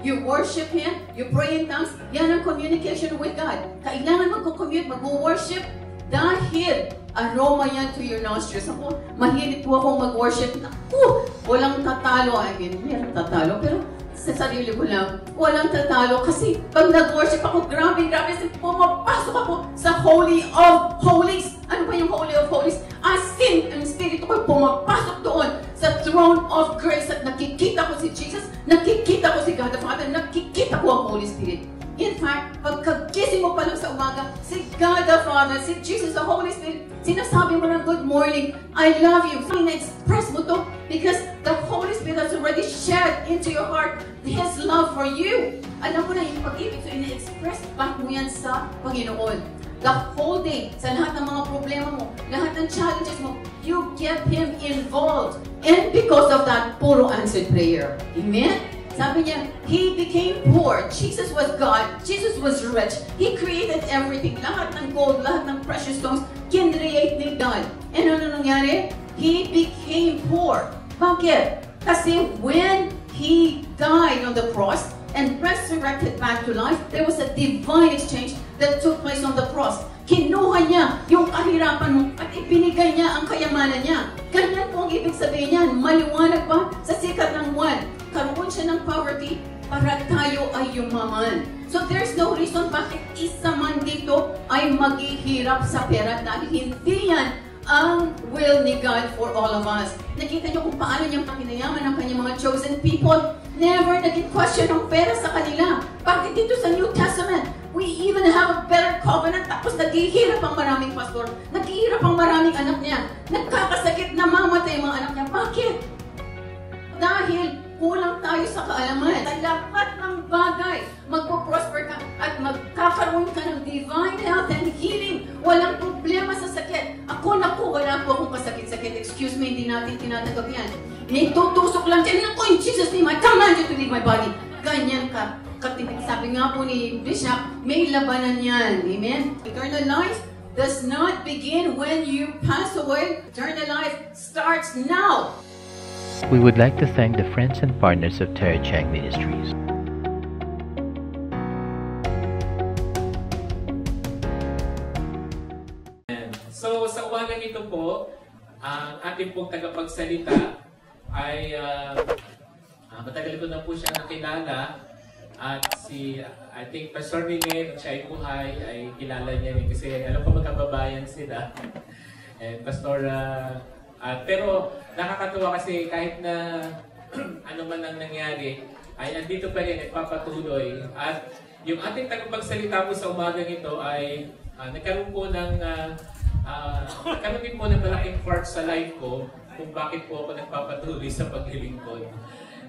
You worship Him, you pray in tongues, yan ang communication with God. Kailangan mag-commute, mag-worship, dahil aroma yan to your nostrils. Ako, mahilig po akong mag-worship. Naku, walang tatalo. I mean, meron tatalo, pero sa sarili ko lang, walang tatalo. Kasi pag nag-worship ako, grabe, pumapasok ako sa Holy of Holies. Ano ba yung Holy of Holies? As in, ang Espiritu ko pumapasok doon sa throne of grace at nakikita ko si Jesus, nakikita ko si God the Father, nakikita ko ang Holy Spirit. In fact, pagkagising mo pa lang sa umaga, si God the Father, si Jesus, the Holy Spirit, sinasabi mo ng good morning, I love you. Na-express mo to because the Holy Spirit has already shed into your heart His love for you. Alam mo na yung pag-ibig, so ina-express back mo yan sa Panginoon. The whole day, sa lahat ng mga problema mo, lahat ng challenges mo, you get Him involved. And because of that, puro answered prayer. Amen? Sabi niya, He became poor. Jesus was God. Jesus was rich. He created everything. Lahat ng gold, lahat ng precious stones, kinreate ni God. And ano nangyari? He became poor. Bakit? Kasi when He died on the cross and resurrected back to life, there was a divine exchange that took place on the cross. Kinuha niya yung kahirapan mo at ibinigay niya ang kayamanan niya. Ganyan po ang ibig sabihin niyan. Maliwanag ba sa sikat ng buwan? Karoon siya ng poverty para tayo ay yumaman. So there's no reason bakit isa man dito ay maghihirap sa pera dahil hindi yan ang will ni God for all of us. Nakita niyo kung paano niyang pakinayaman ang kanyang mga chosen people. Never naging question ang pera sa kanila. Bakit dito sa New Testament, we even have a better covenant, tapos naghihirap ang maraming pastor, naghihirap ang maraming anak niya, nagkakasakit, namamatay ang mga anak niya. Bakit? Dahil kulang tayo sa kaalaman. Sa lahat ng bagay, magpo-prosper ka at magkakaroon ka ng divine health and healing. Walang problema sa sakit. Naku, wala po akong kasakit-sakit. Excuse me, hindi natin tinatanggap yan. Tutusok lang dyan. Naku, in Jesus' name, I command you to leave my body. Ganyan ka. Sabi nga po ni Bishop, may labanan yan. Amen? Eternal life does not begin when you pass away. Eternal life starts now. We would like to thank the friends and partners of Terry Chang Ministries. So sa umagang ito po, ang ating pong tagapagsalita ay matagal ko na po siya nakilala at I think Pastor Miguel, siya ay buhay, ay kilala niya rin kasi alam ko magkababayan sila. And Pastor pero nakakatuwa kasi kahit na ano man ang nangyari, ay andito pa rin, nagpapatuloy. At yung ating tagapagsalita po sa umagang ito ay nagkaroon po ng malaking part sa life ko kung bakit po ako nagpapatuloy sa paglilingkod.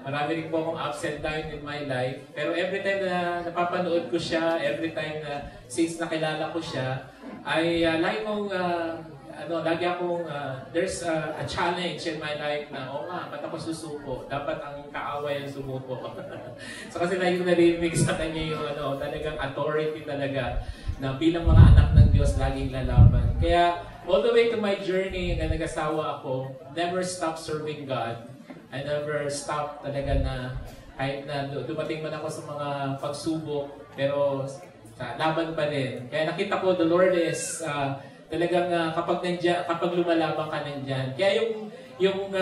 Marami rin po akong ups and downs in my life. Pero every time na napapanood ko siya, every time na since nakilala ko siya, ay lagi akong, there's a challenge in my life na, ba't ako susuko? Dapat ang kaaway ang sumuko. So kasi lagi ko narinig sa kanya yung talagang authority talaga na bilang mga anak ng Diyos, laging lalaban. Kaya all the way to my journey na nag-asawa ako, never stop serving God. I never stop talaga na kahit na dumating man ako sa mga pagsubok, pero laban pa rin. Kaya nakita ko, the Lord is talagang kapag lumalaban ka nandyan. Kaya yung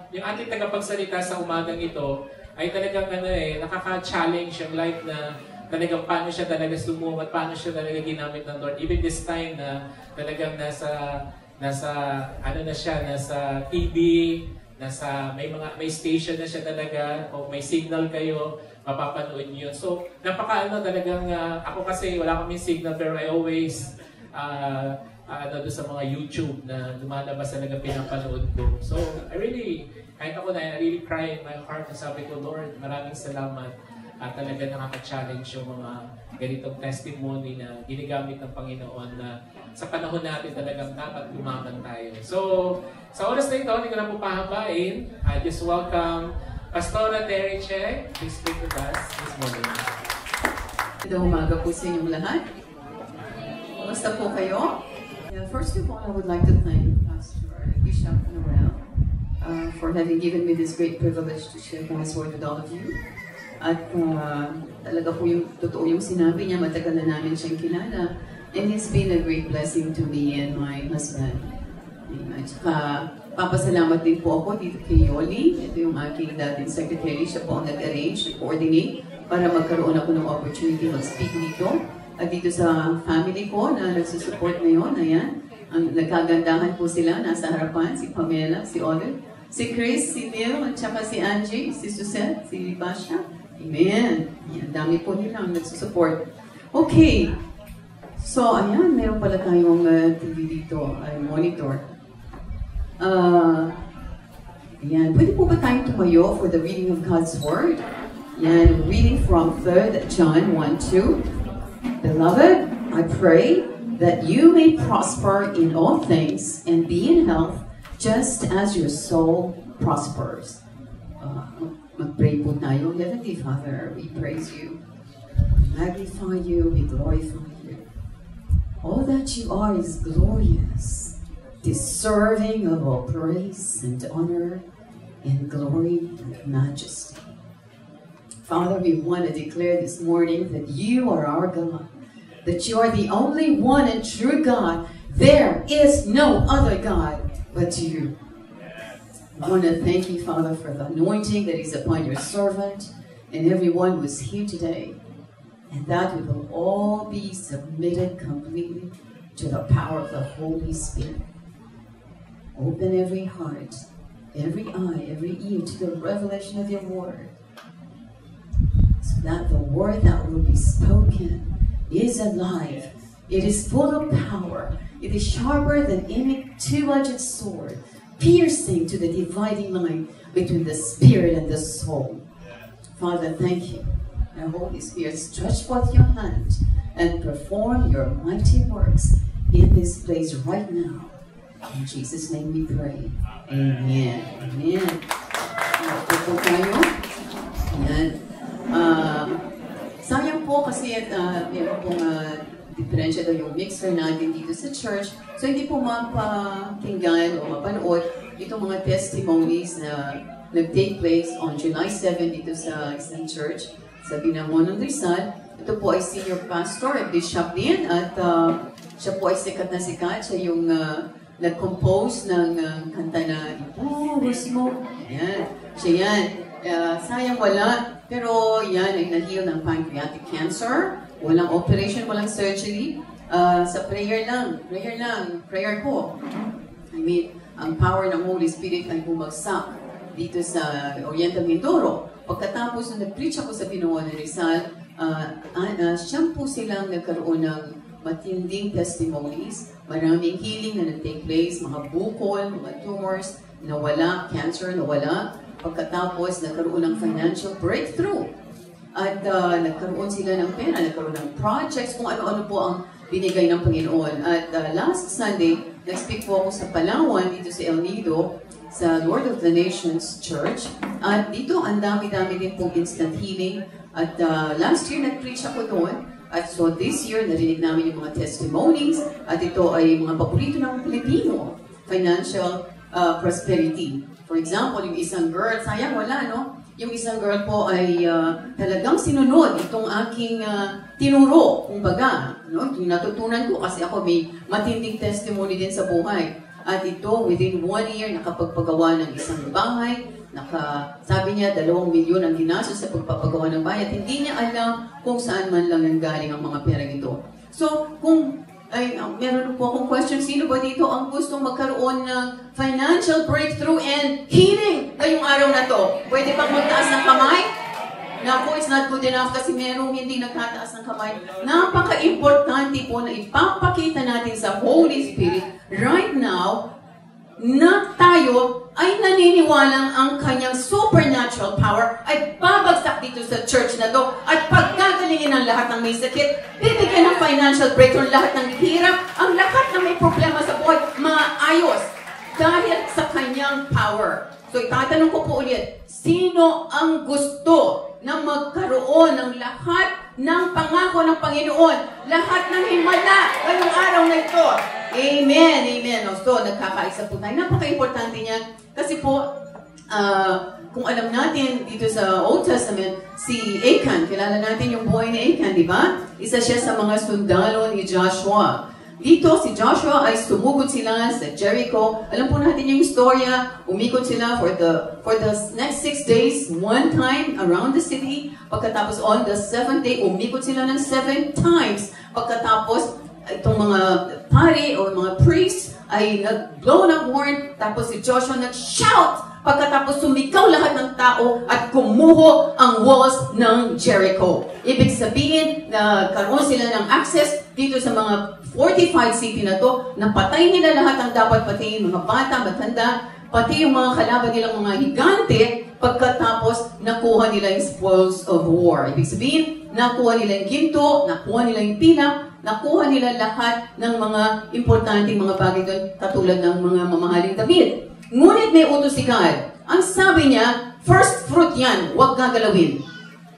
ating tagapagsalita sa umagang ito ay talagang nakaka-challenge yung life na talagang paano siya talaga sumumat, paano siya talaga ginamit ng Lord. Even this time na talagang nasa TV, may station na siya talaga, o may signal kayo, mapapanood niyo. So, talagang, ako kasi wala kaming signal, pero I always, doon sa mga YouTube na lumalabas talaga pinapanood ko. So, kahit ako I really cry in my heart na sabi ko, Lord, maraming salamat. Talaga nakaka-challenge yung mga ganitong testimony na ginagamit ng Panginoon na sa panahon natin talagang dapat lumaban tayo. So, sa oras na ito, hindi ko na po pahabain. I just welcome Pastora Terry Chang. Please speak with us this morning. Magandang umaga po sa inyong lahat. Kumusta po kayo? First of all, I would like to thank Pastor Bishop Noel for having given me this great privilege to share God's word with all of you. At talaga po yung totoo yung sinabi niya, matagal na namin siyang kilala. And it's been a great blessing to me and my husband. At saka, papasalamat din po ako dito kay Yoli. Ito yung aking dating secretary. Siya po ang nag-arrange, nag-coordinate para magkaroon ako ng opportunity mag-speak dito. At dito sa family ko na nagsusupport ngayon, ayan. Ang nagkagandahan po sila, nasa harapan, si Pamela, si Olive, si Chris, si Neil, at saka si Angie, si Suzette, si Basha. Amen. Ayan, dami po nila ang nagsusupport. Okay. So, ayan, meron pala tayong TV dito, ay monitor. Ayan, pwede po ba tayong tumayo for the reading of God's Word? Ayan, reading from 3 John 1:2. Beloved, I pray that you may prosper in all things and be in health just as your soul prospers. Mag-pray po tayo. Heavenly Father, we praise you, we magnify you, we glorify you. All that you are is glorious, deserving of all praise and honor and glory and majesty. Father, we want to declare this morning that you are our God, that you are the only one and true God. There is no other God but you. I want to thank you, Father, for the anointing that is upon your servant and everyone who is here today, and that we will all be submitted completely to the power of the Holy Spirit. Open every heart, every eye, every ear to the revelation of your word, so that the word that will be spoken is alive. It is full of power. It is sharper than any two-edged sword, piercing to the dividing line between the spirit and the soul. Father, thank you. The Holy Spirit, stretch forth your hand and perform your mighty works in this place right now. In Jesus' name we pray. Amen. Amen. Ito tayo. Ayan. Sayang po kasi meron pong diferensya daw yung mixer natin dito sa church. So hindi po mapakinggan o mapanood itong mga testimonies na nag-take place on July 7 dito sa isang church sa Binangon ng Rizal. Ito po ay senior pastor at bishop din at siya po ay sikat na sikat. Siya yung nag-compose ng kanta na Ibuhos Mo. Ayan. Siya yan. Sayang wala. Pero yan ay na-heal ng pancreatic cancer. Walang operation, walang surgery. Sa prayer lang. Prayer ko. I mean, ang power ng Holy Spirit ay bumagsak dito sa Oriental Mindoro. Pagkatapos na nag-preach ako sa Binangon ng Rizal, siyam po silang nagkaroon ng matinding testimonies. Maraming healing na nag-take place, mga bukol, mga tumors, nawala, cancer, nawala. Pagkatapos, nagkaroon ng financial breakthrough. At nagkaroon sila ng pera, nagkaroon ng projects, kung ano-ano po ang binigay ng Panginoon. At last Sunday, nag-speak po ako sa Palawan, dito sa El Nido, sa Lord of the Nations Church. At dito, ang dami-dami din pong instant healing. At last year, nag-preach ako doon. At so this year, narinig namin yung mga testimonies. At ito ay mga paborito ng Pilipino. Financial prosperity. For example, yung isang girl, sayang wala, no? Yung isang girl po ay talagang sinunod itong aking tinuro, kumbaga. No? Yung natutunan ko kasi ako may matinding testimony din sa buhay. At ito, within 1 year, nakapagpagawa ng isang bahay. Sabi niya, 2 milyon ang ginastos sa pagpapagawa ng bahay. At hindi niya alam kung saan man lang nanggaling ang mga pera ito. So, kung meron po akong question, sino ba dito ang gustong magkaroon ng financial breakthrough and healing ngayong araw na to? Pwede bang magtaas ng kamay? Naku, it's not good enough kasi merong hindi nagtataas ng kamay. Napaka-importante po na ipapakita natin sa Holy Spirit right now na tayo ay naniniwalang ang kanyang supernatural power ay babagsak dito sa church na to at pagkagalingin ang lahat ng may sakit, bibigyan ng financial breakthrough lahat ng hirap, ang lahat ng may problema sa buhay, maayos dahil sa kanyang power. So itatanong ko po ulit, sino ang gusto na magkaroon ng lahat ng pangako ng Panginoon, lahat ng himala ngayong araw na ito? Amen, amen. So, nagkakaisa po tayo. Napaka-importante niyan kasi po, kung alam natin dito sa Old Testament, si Achan, kilala natin yung buhay ni Achan, di ba? Isa siya sa mga sundalo ni Joshua. Dito, si Joshua ay sumugod sila sa Jericho. Alam po natin yung istorya. Umikot sila for the next 6 days, one time around the city. Pagkatapos on the 7th day, umikot sila ng 7 times. Pagkatapos, itong mga pari o mga priests ay nag-blow ng horn. Tapos si Joshua nag-shout. Pagkatapos sumigaw lahat ng tao at kumuho ang walls ng Jericho. Ibig sabihin na karoon sila ng access dito sa mga fortified city na to, napatay nila lahat ang dapat patayin, mga bata, matanda, pati yung mga kalaban nilang mga higante, pagkatapos nakuha nila yung spoils of war. Ibig sabihin, nakuha nila yung ginto, nakuha nila yung pila, nakuha nila lahat ng mga importanteng mga bagay doon, katulad ng mga mamahaling damit. Ngunit may utos si God. Ang sabi niya, first fruit yan, huwag gagalawin.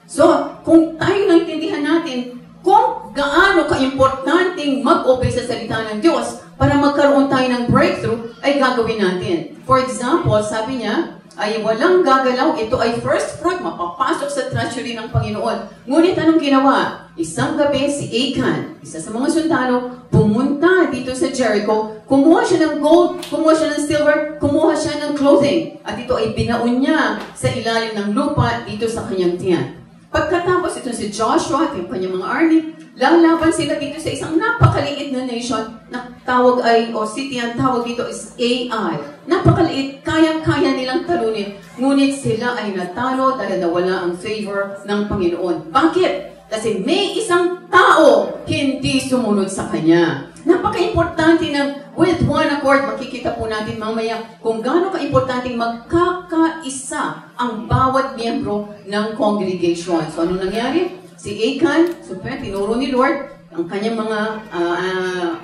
So, kung tayo naintindihan natin kung gaano ka-importanting mag-obey sa salita ng Diyos para magkaroon tayo ng breakthrough, ay gagawin natin. For example, sabi niya, ay walang gagalaw, ito ay first fruit, mapapasok sa treasury ng Panginoon. Ngunit anong ginawa? Isang gabi si Achan, isa sa mga sundalo, pumunta dito sa Jericho, kumuha siya ng gold, kumuha siya ng silver, kumuha siya ng clothing. At ito ay binaon niya sa ilalim ng lupa dito sa kanyang tiyan. Pagkatapos ito si Joshua at yung kanyang mga army, lalaban sila dito sa isang napakaliit na nation na tawag ay, o city ang tawag dito is Ai. Napakaliit, kayang-kaya nilang talunin. Ngunit sila ay natalo dahil nawala ang favor ng Panginoon. Bakit? Kasi may isang tao hindi sumunod sa kanya. Napaka-importante ng with one accord, makikita po natin mamaya kung gaano ka-importante magkakaisa ang bawat miyembro ng congregation. So, ano nangyari? Si Achan, super, tinuro ni Lord, ang kanyang mga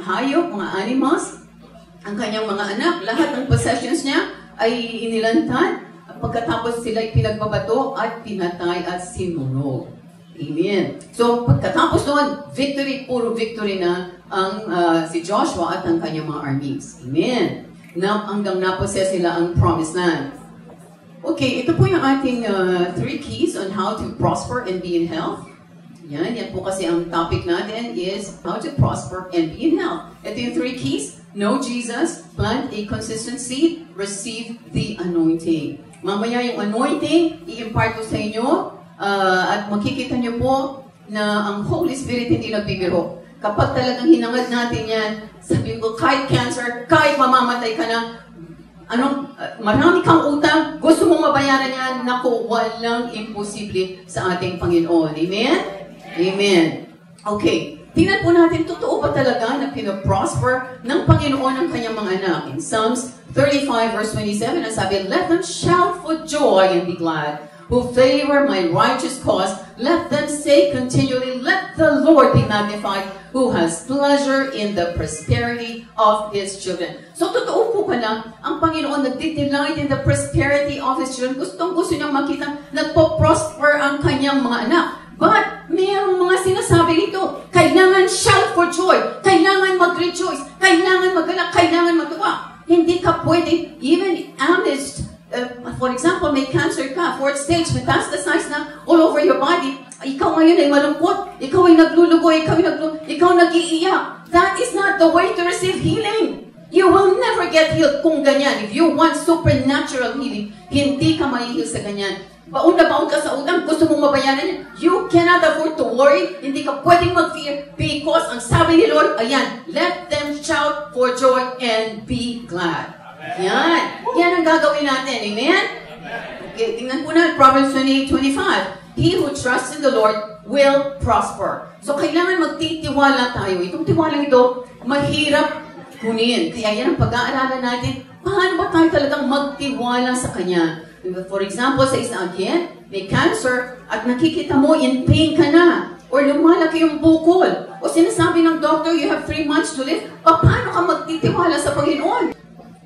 hayop, mga animals, ang kanyang mga anak, lahat ng possessions niya ay inilantan. Pagkatapos sila ay pinagbabato at pinatay at sinunog. Amen. So, pagkatapos doon, victory, puro victory na ang si Joshua at ang kanyang mga armies. Amen. Hanggang naposes sila ang promised land. Okay, ito po yung ating 3 keys on how to prosper and be in health. Yan po kasi ang topic natin is how to prosper and be in health. Ito yung 3 keys. Know Jesus, plant a consistent seed, receive the anointing. Mamaya yung anointing, i-impart ko sa inyo. At makikita nyo po na ang Holy Spirit hindi nagbibiro. Kapag talagang hinangad natin yan, sabihin ko, kahit cancer, kahit mamamatay ka na, marami kang utang, gusto mong mabayaran yan, naku, walang imposible sa ating Panginoon. Amen? Amen. Okay. Tingnan po natin, totoo ba talaga na pinaprosper ng Panginoon ang kanyang mga anak? In Psalms 35 verse 27, ang sabi, let them shout for joy and be glad, who favor my righteous cause. Let them say continually, let the Lord be magnified, who has pleasure in the prosperity of His children. So, totoo po pala, ang Panginoon nagdi-delight in the prosperity of His children. Gusto niyang makita, nagpo-prosper ang kanyang mga anak. But, mayroong mga sinasabi dito, kailangan shout for joy, kailangan mag-rejoice, kailangan magalak, kailangan matuwa. Hindi ka pwede, even amidst for example, may cancer ka, 4th stage, metastasize na all over your body. Ikaw ngayon ay malungkot, ikaw ay naglulugoy, ikaw nag-iiyak. That is not the way to receive healing. You will never get healed kung ganyan. If you want supernatural healing, hindi ka mahihil sa ganyan. Baon na baon ka sa utang, gusto mong mabayaran yan. You cannot afford to worry, hindi ka pwedeng mag-fear because ang sabi ni Lord, ayan, let them shout for joy and be glad. Yan. Yan ang gagawin natin. Amen? Okay, tingnan po na, Proverbs 28:25. He who trusts in the Lord will prosper. So, kailangan magtitiwala tayo. Itong tiwala ito, mahirap kunin. Kaya yan ang pag-aaralan natin. Paano ba tayo talagang magtiwala sa Kanya? For example, sa isa again, may cancer at nakikita mo, in pain ka na. Or lumalaki yung bukol. O sinasabi ng doctor, you have 3 months to live. Paano ka magtitiwala sa Panginoon?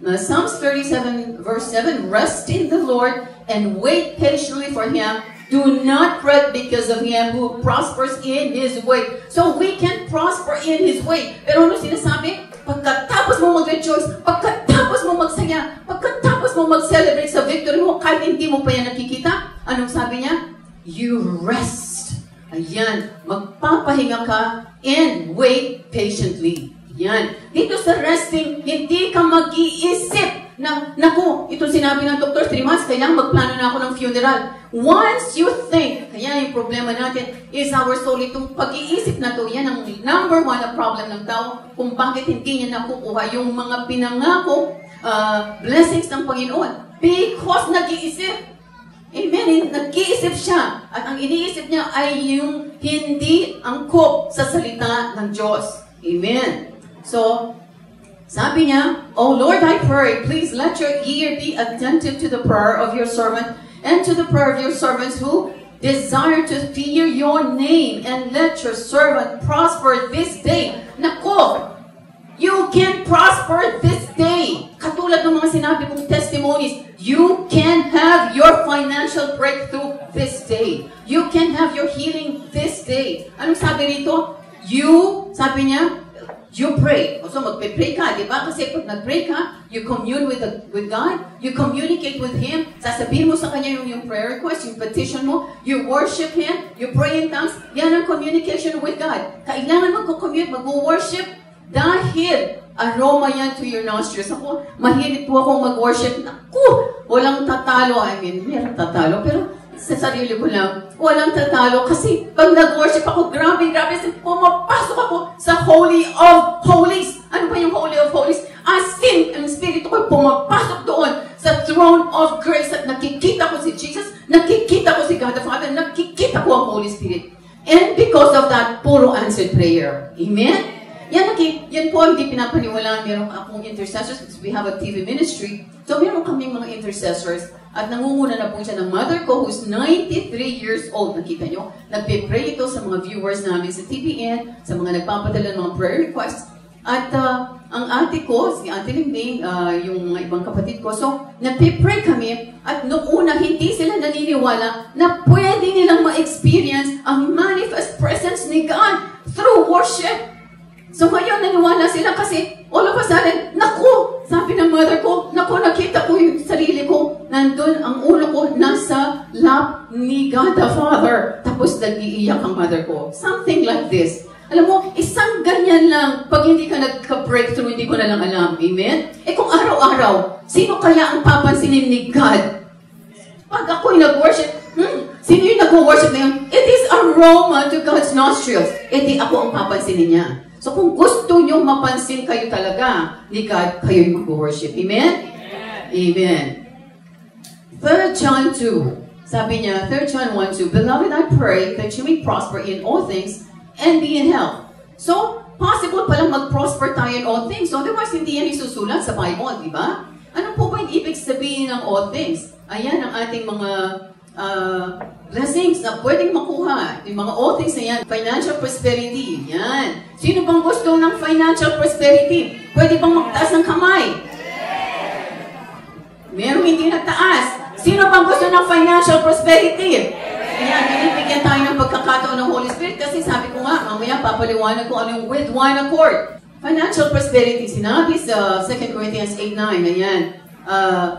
Psalms 37 verse 7, rest in the Lord and wait patiently for Him. Do not fret because of him who prospers in his way. So we can prosper in his way. Pero ano sinasabi? Pagkatapos mo mag-rejoice, pagkatapos mo magsaya, pagkatapos mo mag-celebrate sa victory mo kahit hindi mo pa yan nakikita? Anong sabi niya? You rest. Ayan, magpapahinga ka and wait patiently. Yan. Dito sa resting, hindi ka mag-iisip na, naku, ito sinabi ng Dr. 3 months, kailangan magplano na ako ng funeral. Once you think, kaya yung problema natin is our soul, itong pag-iisip na to, yan ang number one na problem ng tao, kung bakit hindi niya nakukuha yung mga pinangako blessings ng Panginoon. Because nag-iisip. Amen. Nag-iisip siya. At ang iniisip niya ay yung hindi angkop sa salita ng Diyos. Amen. So, sabi niya, "Oh Lord, I pray, please let your ear be attentive to the prayer of your servant and to the prayer of your servants who desire to fear your name, and let your servant prosper this day." Nako! You can prosper this day. Katulad ng mga sinabi kong testimonies, you can have your financial breakthrough this day. You can have your healing this day. Anong sabi rito? Sabi niya, you pray. So magpe-pray ka, di ba? Kasi pag nag-pray ka, you commune with God, you communicate with Him, sasabihin mo sa Kanya yung prayer request, yung petition mo, you worship Him, you pray in tongues, yan ang communication with God. Kailangan mag-commute, mag-worship, dahil aroma yan to your nostrils. Ako, mahilig po akong mag-worship. Naku, walang tatalo. I mean, meron tatalo, pero sa sarili ko lang, walang tatalo. Kasi pag nag-worship ako, grabe, pumapasok ako sa Holy of Holies. Ano ba yung Holy of Holies? As in, ang Espiritu ko pumapasok doon sa throne of grace at nakikita ko si Jesus, nakikita ko si God the Father, nakikita ko ang Holy Spirit. And because of that, puro answered prayer. Amen? Yan po hindi pinapaniwalaan. Meron akong intercessors because we have a TV ministry. So meron kaming mga intercessors at nangunguna na po siya ng mother ko who's 93 years old. Nakita nyo? Nagpe-pray ito sa mga viewers namin sa TVN, sa mga nagpapadala ng mga prayer requests. At ang ate ko, si Ate Lingbing, yung mga ibang kapatid ko, so nagpe-pray kami at noong una hindi sila naniniwala na pwede nilang ma-experience ang manifest presence ni God through worship. So ngayon, naniwala sila kasi all of a sudden, naku, sabi ng mother ko, naku, nakita ko yung sarili ko, nandun ang ulo ko, nasa lap ni God the Father. Tapos nag-iiyak ang mother ko. Something like this. Alam mo, isang ganyan lang, pag hindi ka nagka-breakthrough, hindi ko na lang alam. Amen? Kung araw-araw, sino kaya ang papansinin ni God? Pag ako'y nag-worship, sino yung nag-worship na yun? It is aroma to God's nostrils. Di ako ang papansinin niya. So kung gusto nyo mapansin kayo talaga ni God, kayo'y mag-worship. Amen? Amen. 3 John 2. Sabi niya, 3 John 1:2, "Beloved, I pray that you may prosper in all things and be in health." So, possible palang mag-prosper tayo in all things. So, otherwise, hindi yan isusulat sa Bible, di ba? Ano po ba yung ibig sabihin ng all things? Ayan ang ating mga blessings na pwedeng makuha. Yung mga all things na yan, financial prosperity, yan. Sino bang gusto ng financial prosperity? Pwede bang magtaas ng kamay? Meron hindi nagtaas. Sino bang gusto ng financial prosperity? Ayan, binibigyan tayo ng pagkakataon ng Holy Spirit kasi sabi ko nga, mamaya papaliwanag ko ano yung with one accord. Financial prosperity, sinabi sa 2 Corinthians 8:9, ayan.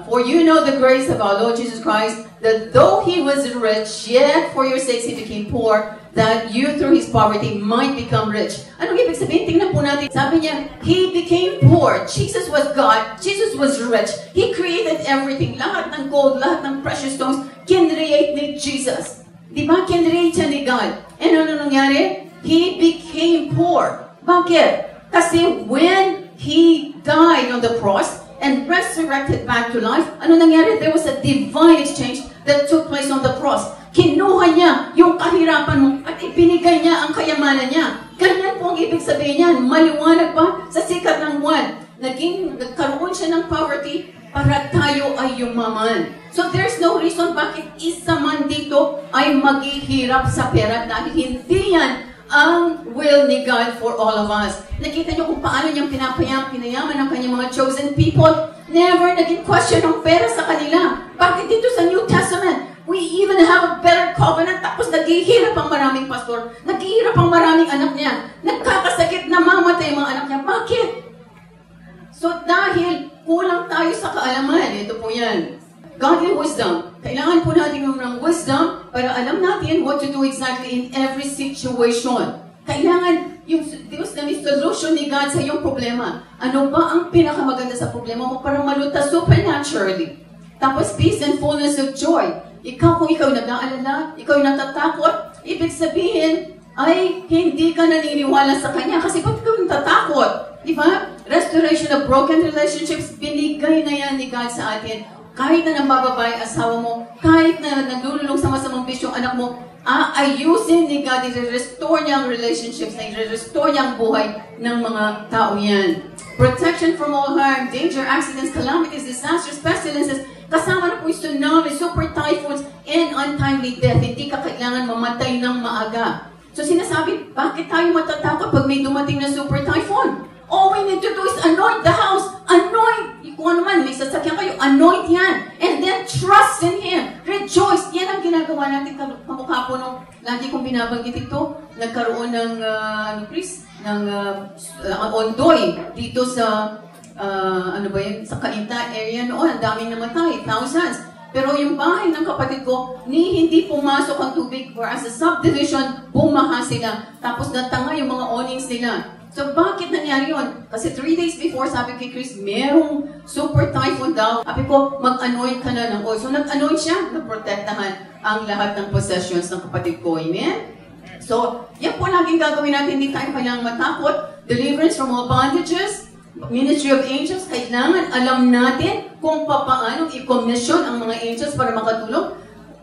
"For you know the grace of our Lord Jesus Christ, that though He was rich, yet for your sakes He became poor, that you through His poverty might become rich." Anong ibig sabihin? Tingnan po natin. Sabi niya, He became poor. Jesus was God. Jesus was rich. He created everything. Lahat ng gold, lahat ng precious stones, kinreate ni Jesus. Di ba? Kinreate siya ni God. And ano nangyari? He became poor. Bakit? Kasi when He died on the cross, and resurrected back to life, ano nangyari? There was a divine exchange that took place on the cross. Kinuha niya yung kahirapan mo at ibinigay niya ang kayamanan niya. Ganyan po ang ibig sabihin niyan. Maliwanag pa sa sikat ng buwan. Nagkaroon siya ng poverty para tayo ay yumaman. So there's no reason bakit isa man dito ay maghihirap sa pera dahil hindi yan ang will ni God for all of us. Nakita niyo kung paano niyang pinayaman ang kanyang mga chosen people. Never naging question ng pera sa kanila. Bakit dito sa New Testament, we even have a better covenant, tapos naghihirap ang maraming pastor, naghihirap ang maraming anak niya, nagkakasakit, namamatay ang mga anak niya. Bakit? So dahil kulang tayo sa kaalaman. Ito po yan. Godly wisdom. Kailangan po natin ng wisdom para alam natin what to do exactly in every situation. Kailangan yung Diyos na may solution ni God sa iyong problema. Ano ba ang pinakamaganda sa problema mo para malutas supernaturally? Tapos peace and fullness of joy. Kung ikaw nag-aalala, ikaw natatakot, ibig sabihin ay hindi ka naniniwala sa Kanya kasi ba't ikaw natatakot? Diba? Restoration of broken relationships, binigay na yan ni God sa atin. Kahit na nambababay asawa mo, kahit na nagdululong sa masamang bisyong anak mo, aayusin ni God, i-restore niya ang relationships, i-restore niya ang buhay ng mga tao yan. Protection from all harm, danger, accidents, calamities, disasters, pestilences, kasama na po yung tsunami, super typhoons, and untimely death. Hindi ka kailangan mamatay ng maaga. So sinasabi, bakit tayo matatakot pag may dumating na super typhoon? All we need to do is anoint the house. Anoint. Kung ano man, may sasakyan kayo, anoint yan. And then trust in Him. Rejoice. Yan ang ginagawa natin kamukha po nung lagi kong binabanggit ito. Nagkaroon ng, ondoy dito sa, sa Cainta area noon. Ang daming namatay. Thousands. Pero yung bahay ng kapatid ko, hindi pumasok ang tubig. Whereas sa subdivision, bumaha sila. Tapos natanga yung mga awnings nila. So, bakit nangyari yun? Kasi 3 days before, sabi kay Chris, merong super typhoon daw. Sabi ko, mag-anoint ka na ng oil. So, nag-anoint siya, naprotektahan ang lahat ng possessions ng kapatid ko. Amen? So, yan po laging gagawin natin. Hindi tayo kailangang matakot. Deliverance from all bondages. Ministry of Angels. Kailangan alam natin kung paano i-commission ang mga angels para makatulong.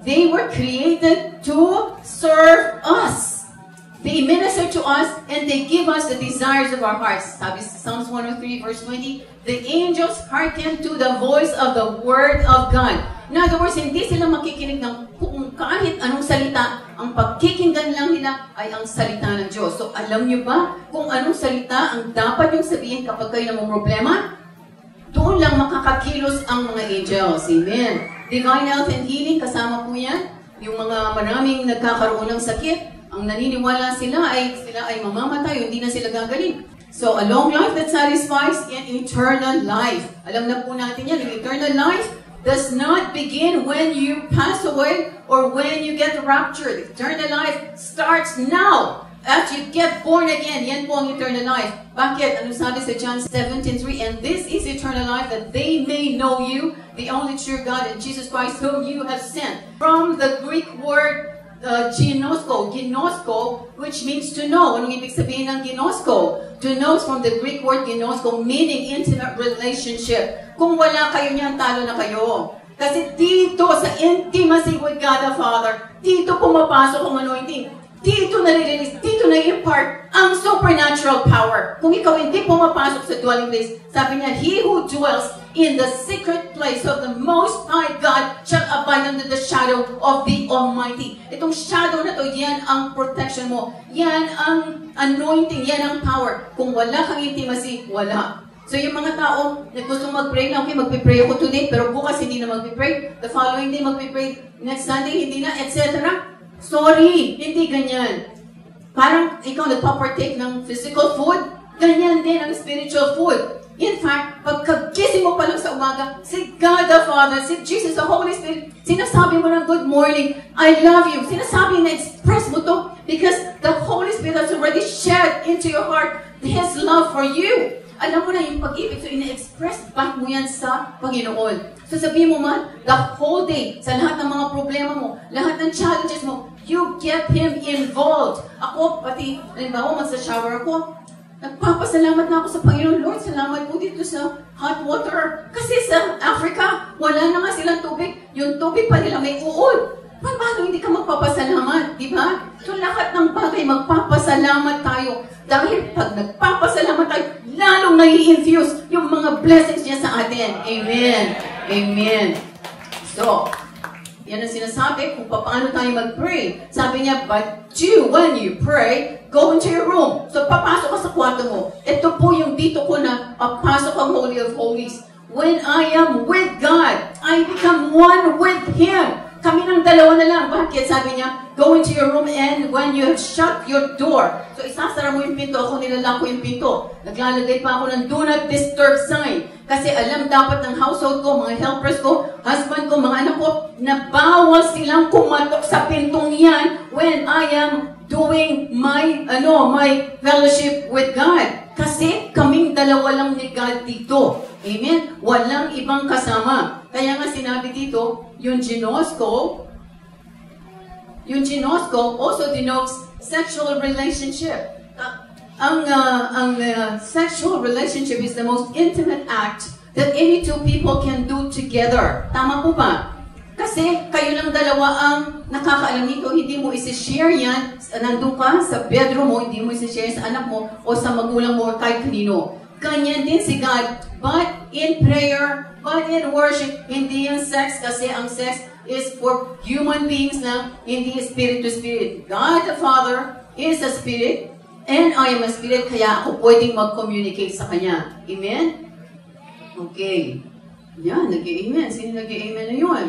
They were created to serve us. They minister to us and they give us the desires of our hearts. Sabi sa Psalms 103 verse 20, the angels hearken to the voice of the Word of God. In other words, hindi sila makikinig ng kahit anong salita. Ang pagkikinggan lang nila ay ang salita ng Diyos. So alam niyo ba kung anong salita ang dapat yung sabihin kapag kayo namang problema? Doon lang makakakilos ang mga angels. Amen. Divine health and healing, kasama po yan. Yung mga maraming nagkakaroon ng sakit, ang naniniwala sila ay mamamatay, hindi na sila gagaling. So, a long life that satisfies and eternal life. Alam na po natin yan, eternal life does not begin when you pass away or when you get raptured. Eternal life starts now. As you get born again, yan po ang eternal life. Bakit? Ano sabi sa John 17:3? And this is eternal life, that they may know you, the only true God, and Jesus Christ, whom you have sent. From the Greek word, ginosko, which means to know. Anong ibig sabihin ng ginosko? To know is from the Greek word ginosko, meaning intimate relationship. Kung wala kayo niyan, talo na kayo. Kasi dito sa intimacy with God the Father, dito pumapasok ang anointing. Dito na-release, dito na-impart ang supernatural power. Kung ikaw hindi pumapasok sa dwelling place, sabi niya, He who dwells in the secret place of the Most High God shall abide under the shadow of the Almighty. Itong shadow na to, yan ang protection mo. Yan ang anointing, yan ang power. Kung wala kang intimacy, wala. So yung mga tao na gusto mag-pray na, okay, mag-pray ako today, pero bukas hindi na mag-pray. The following day, mag-pray. Next Sunday, hindi na, etc. Sorry, hindi ganyan. Parang ikaw nagpapartake ng physical food, ganyan din ang spiritual food. In fact, pagkagising mo pa lang sa umaga, si God the Father, si Jesus, the Holy Spirit, sinasabi mo ng good morning, I love you. Sinasabi na express mo to because the Holy Spirit has already shed into your heart His love for you. Alam mo na yung pag-ibig, so ina-express back mo yan sa Panginoon. So sabihin mo man, the whole day, sa lahat ng mga problema mo, lahat ng challenges mo, you get Him involved. Ako, pati, halimbawa, magsa-shower ako, nagpapasalamat na ako sa Panginoon. Lord, salamat po dito sa hot water. Kasi sa Africa, wala na nga silang tubig. Yung tubig pa nila may uod. Paano hindi ka magpapasalamat? Di ba? So lahat ng bagay, magpapasalamat tayo. Dahil pag nagpapasalamat tayo, lalong nai-infuse yung mga blessings niya sa atin. Amen. Amen. So, yan ang sinasabi kung paano tayo mag-pray. Sabi niya, but you, when you pray, go into your room. So, papasok ka sa kwarto mo. Ito po yung dito ko na papasok ang Holy of Holies. When I am with God, I become one with Him. Kami ng dalawa na lang. Bakit? Sabi niya, go into your room and when you have shut your door. So isasara mo yung pinto, ako nilalak ko yung pinto. Naglalagay pa ako ng do not disturb sign. Kasi alam dapat ng household ko, mga helpers ko, husband ko, mga anak ko, na bawal silang kumatok sa pintong yan when I am doing my fellowship with God. Kasi kaming dalawa lang ni God dito. Amen? Walang ibang kasama. Kaya nga sinabi dito, yung ginosko also denotes sexual relationship. Ang sexual relationship is the most intimate act that any two people can do together. Tama po ba? Kasi kayo lang dalawa ang nakakaalam nito, hindi mo isi-share yan, nandun ka sa bedroom mo, hindi mo isi-share sa anak mo o sa magulang mo o kahit kanino. Ganyan din si God, but in prayer, but in worship, hindi yung sex kasi ang sex is for human beings lang, hindi spirit to spirit. God the Father is a spirit, and I am a spirit, kaya ako pwedeng mag-communicate sa Kanya. Amen? Okay. Yan, nag-amen. Sino nag-amen na yun?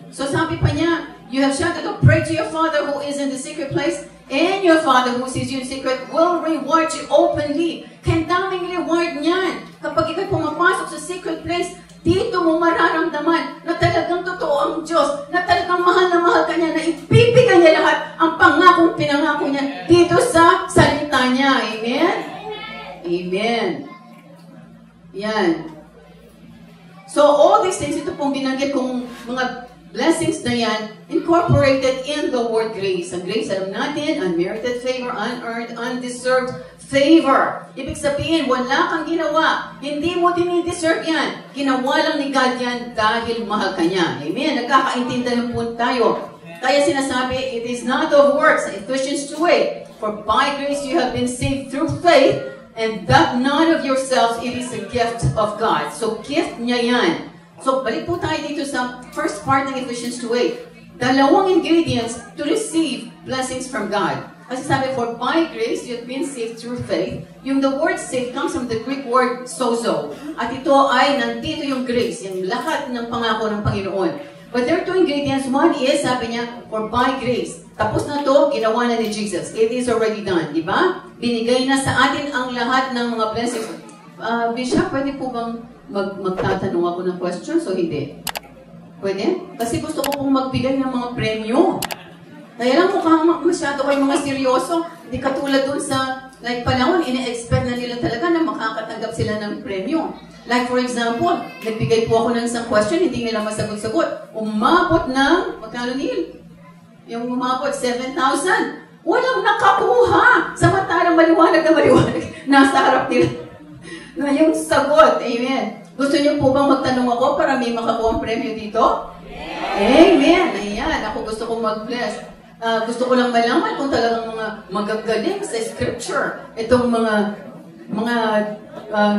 So sabi pa niya, you have shut the door, pray to your Father who is in the secret place, and your Father who sees you in secret will reward you openly. Kaya daming reward niyan. Kapag ikaw pumapasok sa secret place, dito mo mararamdaman na talagang totoo ang Diyos, na talagang mahal na mahal ka niya, na ibibigay niya lahat ang pangakong pinangako niya dito sa salita niya. Amen? Amen. Yan. So all these things, ito pong binanggit kong mga blessings na yan, incorporated in the word grace. Ang grace, alam natin, unmerited favor, unearned, undeserved favor. Ibig sabihin, wala kang ginawa. Hindi mo dinideserve yan. Ginawa lang ni God yan dahil mahal ka niya. Amen? Nagkakaintindihan po tayo. Kaya sinasabi, it is not of works. Ephesians 2:8. For by grace you have been saved through faith, and that not of yourselves, it is a gift of God. So, gift niya yan. So, balik po tayo dito sa first part ng Ephesians 2:8. Dalawang ingredients to receive blessings from God. Kasi sabi, for by grace, you've been saved through faith. Yung the word saved comes from the Greek word sozo. At ito ay, nandito yung grace, yung lahat ng pangako ng Panginoon. But there are two ingredients. One is, sabi niya, for by grace. Tapos na to, ginawa na ni Jesus. It is already done, di ba? Binigay na sa atin ang lahat ng mga blessings. Bishop, pwede po bang magtatanong ako ng questions o hindi? Pwede? Kasi gusto ko pong magbigay ng mga premyo. Kaya lang mukhang masyado kayo mga seryoso. Hindi katulad dun sa, like panahon, ine-expect na nila talaga na makakatanggap sila ng premyo. Like for example, nagbigay po ako ng isang question, hindi nila masagot-sagot. Umabot ng, magkano nil? Yung umabot, 7,000. Walang nakakuha! Samantalang maliwanag na maliwanag. Nasa harap nila. Na yung sagot. Amen. Gusto niyo po bang magtanong ako para may makakuha ang premyo dito? Amen. Ayan. Ako gusto kong mag-bless. Gusto ko lang malaman kung talagang mga magagaling sa scripture. Itong mga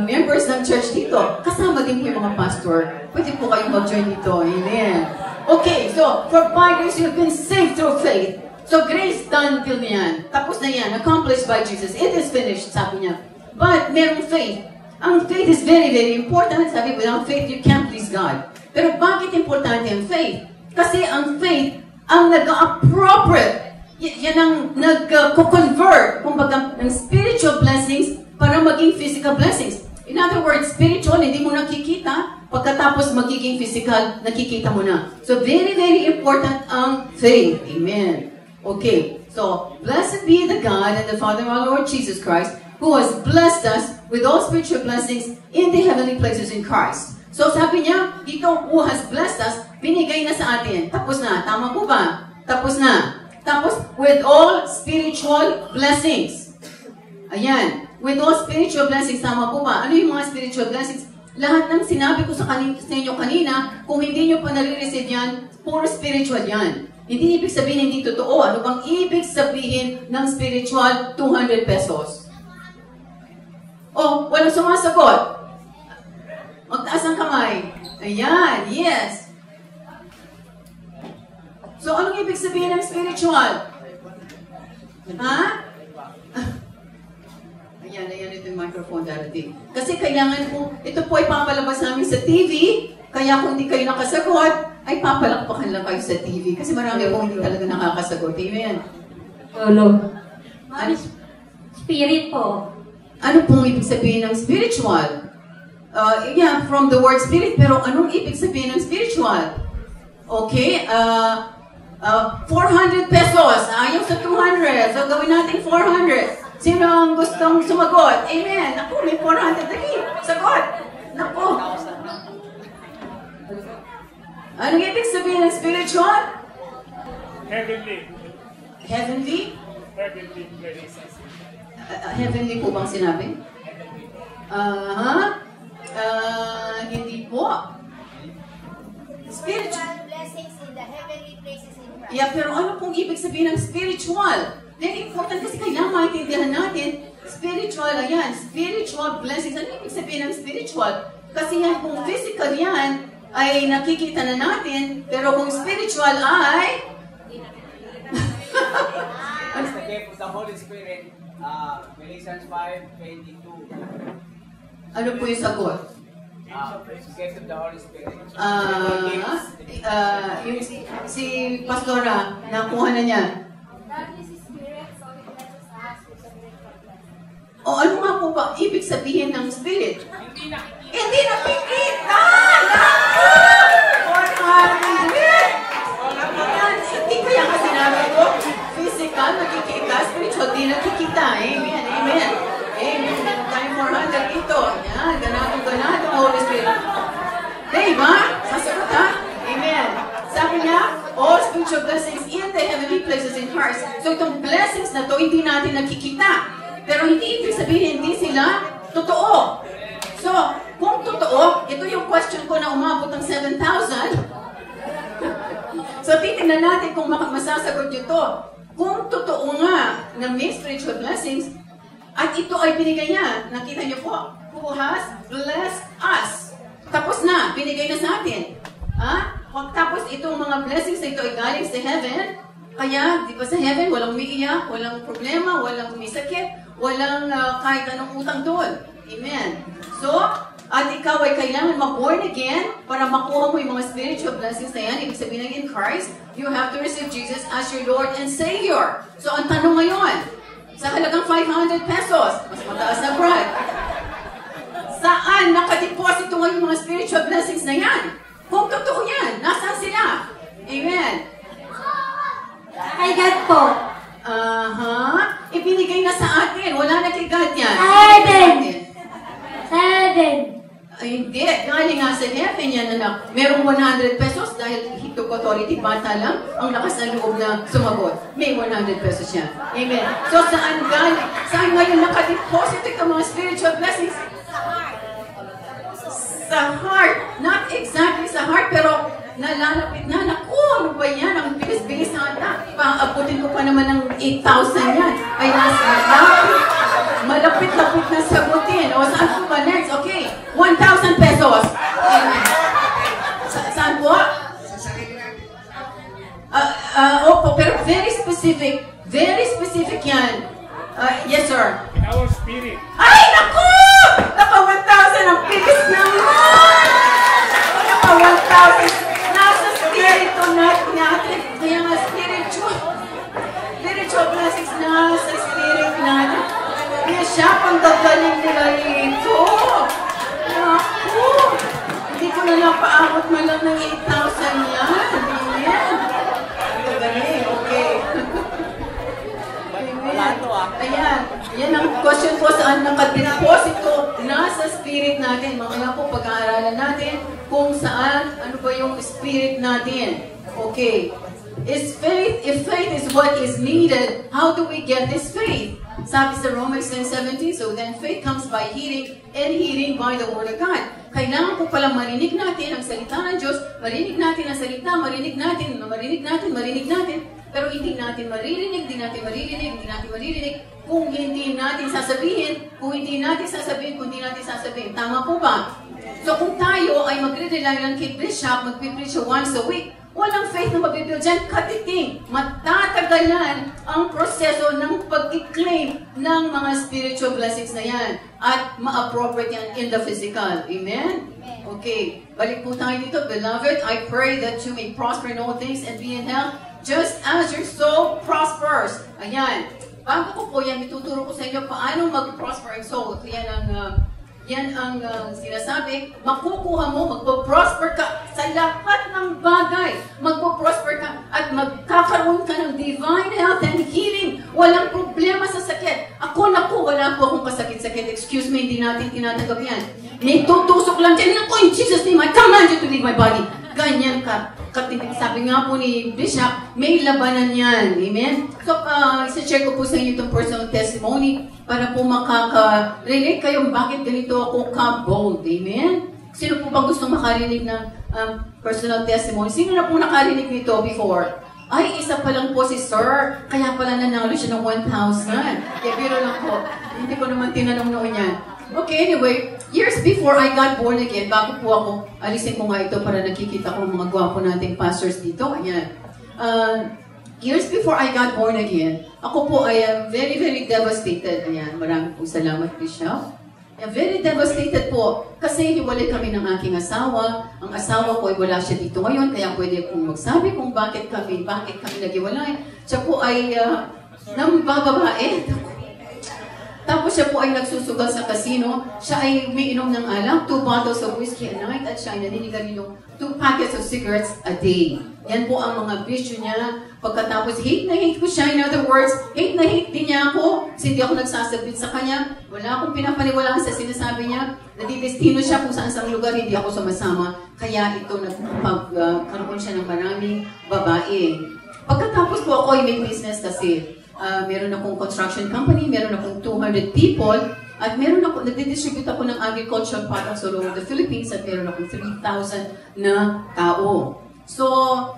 members ng church dito. Kasama din po yung mga pastor. Pwede po kayong mag-join dito. Amen. Okay. So, for by grace you've been saved through faith. So, grace done till yan. Tapos na yan. Accomplished by Jesus. It is finished, sabi niya. But, merong faith. Ang faith is very, very important. Sabi, without faith, you can't please God. Pero bakit importante ang faith? Kasi ang faith, ang nag-appropriate, yan ang nag-convert, kumbaga, ng spiritual blessings para maging physical blessings. In other words, spiritual, hindi mo nakikita, pagkatapos magiging physical, nakikita mo na. So, very, very important ang faith. Amen. Okay. So, blessed be the God and the Father of our Lord Jesus Christ, who has blessed us with all spiritual blessings in the heavenly places in Christ. So sabi niya, dito, who has blessed us, binigay na sa atin. Tapos na. Tama po ba? Tapos na. Tapos, with all spiritual blessings. Ayan. With all spiritual blessings. Tama po ba? Ano yung mga spiritual blessings? Lahat ng sinabi ko sa inyo kanina, kung hindi nyo pa nare-receive yan, puro spiritual yan. Hindi ibig sabihin hindi totoo. Ano bang ibig sabihin ng spiritual 200 pesos? Oh, walang sumasagot. Magtaas ang kamay. Ayan, yes. So, anong ibig sabihin ng spiritual? Ha? Ayan, ito yung microphone darating. Kasi kailangan po, ito po ay papalabas namin sa TV, kaya kung hindi kayo nakasagot, ay papalakpakan lang kayo sa TV kasi marami akong hindi talaga nakakasagot. Amen. Lolo. Ano, Spirit po. ano pong ibig sabihin ng spiritual? Yeah, from the word spirit, pero anong ibig sabihin ng spiritual? Okay, 400 pesos, ayaw sa 200, so gawin natin 400. Sino ang gustong sumagot? Amen. Naku, may 400 dali. Sagot. Naku. Anong ibig sabihin ng spiritual? Heavenly. Heavenly? Heavenly places. Heavenly po bang sinabi? Hindi po. Spiritual. Blessings in the heavenly places in Christ. Yeah, pero ano pong ibig sabihin ng spiritual? Very important kasi kailangan maintindihan natin. Spiritual, ayan. Spiritual blessings. Ano ibig sabihin ng spiritual? Kasi yan, kung physical yan, ay nakikita na natin. Pero kung spiritual ay... It's the gift of the Holy Spirit. Galatians 5:22. Ano po yung sagot? It's the gift of the Holy Spirit. Yung si Pastora, nakuha na niya. God is Spirit, so He blesses us with the spiritual blessings. O ano nga po ba ibig sabihin ng spirit? Hindi nakikita! Hindi kaya kasi namin ko, physical, nakikita, spiritual, di nakikita. Amen, amen. Amen. Meron tayong 400 dito. Yan, ganado, Holy Spirit. Diba? Sasagot ha? Amen. Sabi niya, all spiritual blessings in the heavenly places in Christ. So itong blessings na to, hindi natin nakikita. Pero hindi ibig sabihin, hindi sila totoo. So, kung totoo, ito yung question ko na umabot ng 7,000. So, titingnan natin kung masasagot nyo to. Kung totoo nga na may spiritual blessings, at ito ay binigay niya, nakita niyo po, who has blessed us. Tapos na, binigay na sa atin. Tapos itong mga blessings na ito ay galing sa heaven, kaya, di ba sa heaven, walang umiiyak, walang problema, walang umisakit, walang kahit anong utang doon. Amen. So, at ikaw ay kailangan ma-born again para makuha mo yung mga spiritual blessings na yan. Ibig sabihin in Christ, you have to receive Jesus as your Lord and Savior. So, ang tanong ngayon, sa halagang 500 pesos, mas mataas na brad, saan nakadeposito ngayon yung mga spiritual blessings na yan? Kung totoo yan, nasaan sila? Amen. Kay God po. Ibinigay na sa atin. Wala na kay God yan. Heaven. Ay, hindi. Galing nga sa heaven yan, anak. Merong 100 pesos dahil he took authority, bata lang, ang lakas ng loob na sumagot. May 100 pesos siya. Amen. So, saan galing? Saan ngayon nakadeposit ang mga spiritual blessings? Sa heart. Not exactly sa heart, pero nalalapit na. Naku, ano ba yan? Ang bilis-bilis na ata. Pang-abutin ko pa naman ng 8,000 yan. Ay, malapit-lapit na sagutin. O, saan po ba next? Okay. 1,000 pesos. Amen. Saan po? Opo, pero very specific. Very specific yan. Yes, sir. In our spirit. Ay, naku! Naka 1,000 ang bilis naman! Naka 1,000. Nasa spirito natin. Kaya nga spiritual blessings nasa spirit natin. Kaya siya pang gagaling nila rito. Naku! Hindi ko na lang paabot man lang ng 8,000 yan. Amen. Gagaling, okay. Ayan. Yan ang question po saan nakadeposito nasa spirit natin. Mga po pag-aaralan natin kung saan, ano ba yung spirit natin. Okay. If faith is what is needed, how do we get this faith? Sabi sa Romans 10:17, so then faith comes by hearing, and hearing by the Word of God. Kailangan po palang marinig natin ang salita ng Diyos, marinig natin ang salita, marinig natin. Pero hindi natin maririnig kung hindi natin sasabihin. Tama po ba? So kung tayo ay magre-rely lang kay Bishop, magpipreach once a week, Walang faith na mabibuild dyan, katiting. Matatagalan ang proseso ng pag-claim ng mga spiritual blessings na yan. At ma-appropriate yan in the physical. Amen? Okay. Balik po tayo dito. Beloved, I pray that you may prosper in all things and be in health just as your soul prospers. Ayan. Bago ko po yan, ituturo ko sa inyo paano mag-prosper ang soul. Yan ang sinasabi, makukuha mo, magpo-prosper ka sa lahat ng bagay. Magpo-prosper ka at magkakaroon ka ng divine health and healing. Walang problema sa sakit. Naku, wala po akong kasakit-sakit. Excuse me, hindi natin tinatanggap yan. May tutusok lang dyan. Naku, in Jesus' name, I command you to leave my body. Ganyan ka. Sabi nga po ni Bishop, may labanan yan. Amen? So, isa-share ko po sa inyo itong personal testimony para po makaka-relate kayo bakit ganito ako ka-bold. Amen? Sino po ba gustong makarinig ng personal testimony? Sino na po nakarinig nito before? Ay, isa pa lang po si Sir. Kaya pala nanalo siya ng 1,000. Kaya biro lang po. Hindi ko naman tinanong noon yan. Okay, anyway, years before I got born again, bago po ako, alisin ko nga ito para nakikita ko mga gwapo nating pastors dito. Ayan. Years before I got born again, ako po ay very, very devastated. Ayan, maraming po salamat, Bishop. Very devastated po kasi hiwalay kami ng aking asawa. Ang asawa ko ay wala siya dito ngayon, kaya pwede akong magsabi kung bakit kami naghiwalay. Siya po ay nambababae. Tapos siya po ay nagsusugal sa casino. Siya ay umiinom ng alak, 2 bottles of whiskey a night, at siya ay naninigarilyo 2 packets of cigarettes a day. Yan po ang mga bisyo niya. Pagkatapos, hate na hate ko siya. In other words, hate na hate din niya ako. Kasi hindi ako nagsasabit sa kanya. Wala akong pinapaniwalaan sa sinasabi niya. Nadidestino siya kung saan lugar, hindi ako sumasama. Kaya ito, nagkaroon siya ng maraming babae. Pagkatapos po ako ay may business kasi. Meron akong construction company, meron akong 200 people, at nagdidistribute ako ng agricultural products all over the Philippines, at meron akong 3,000 na tao. So,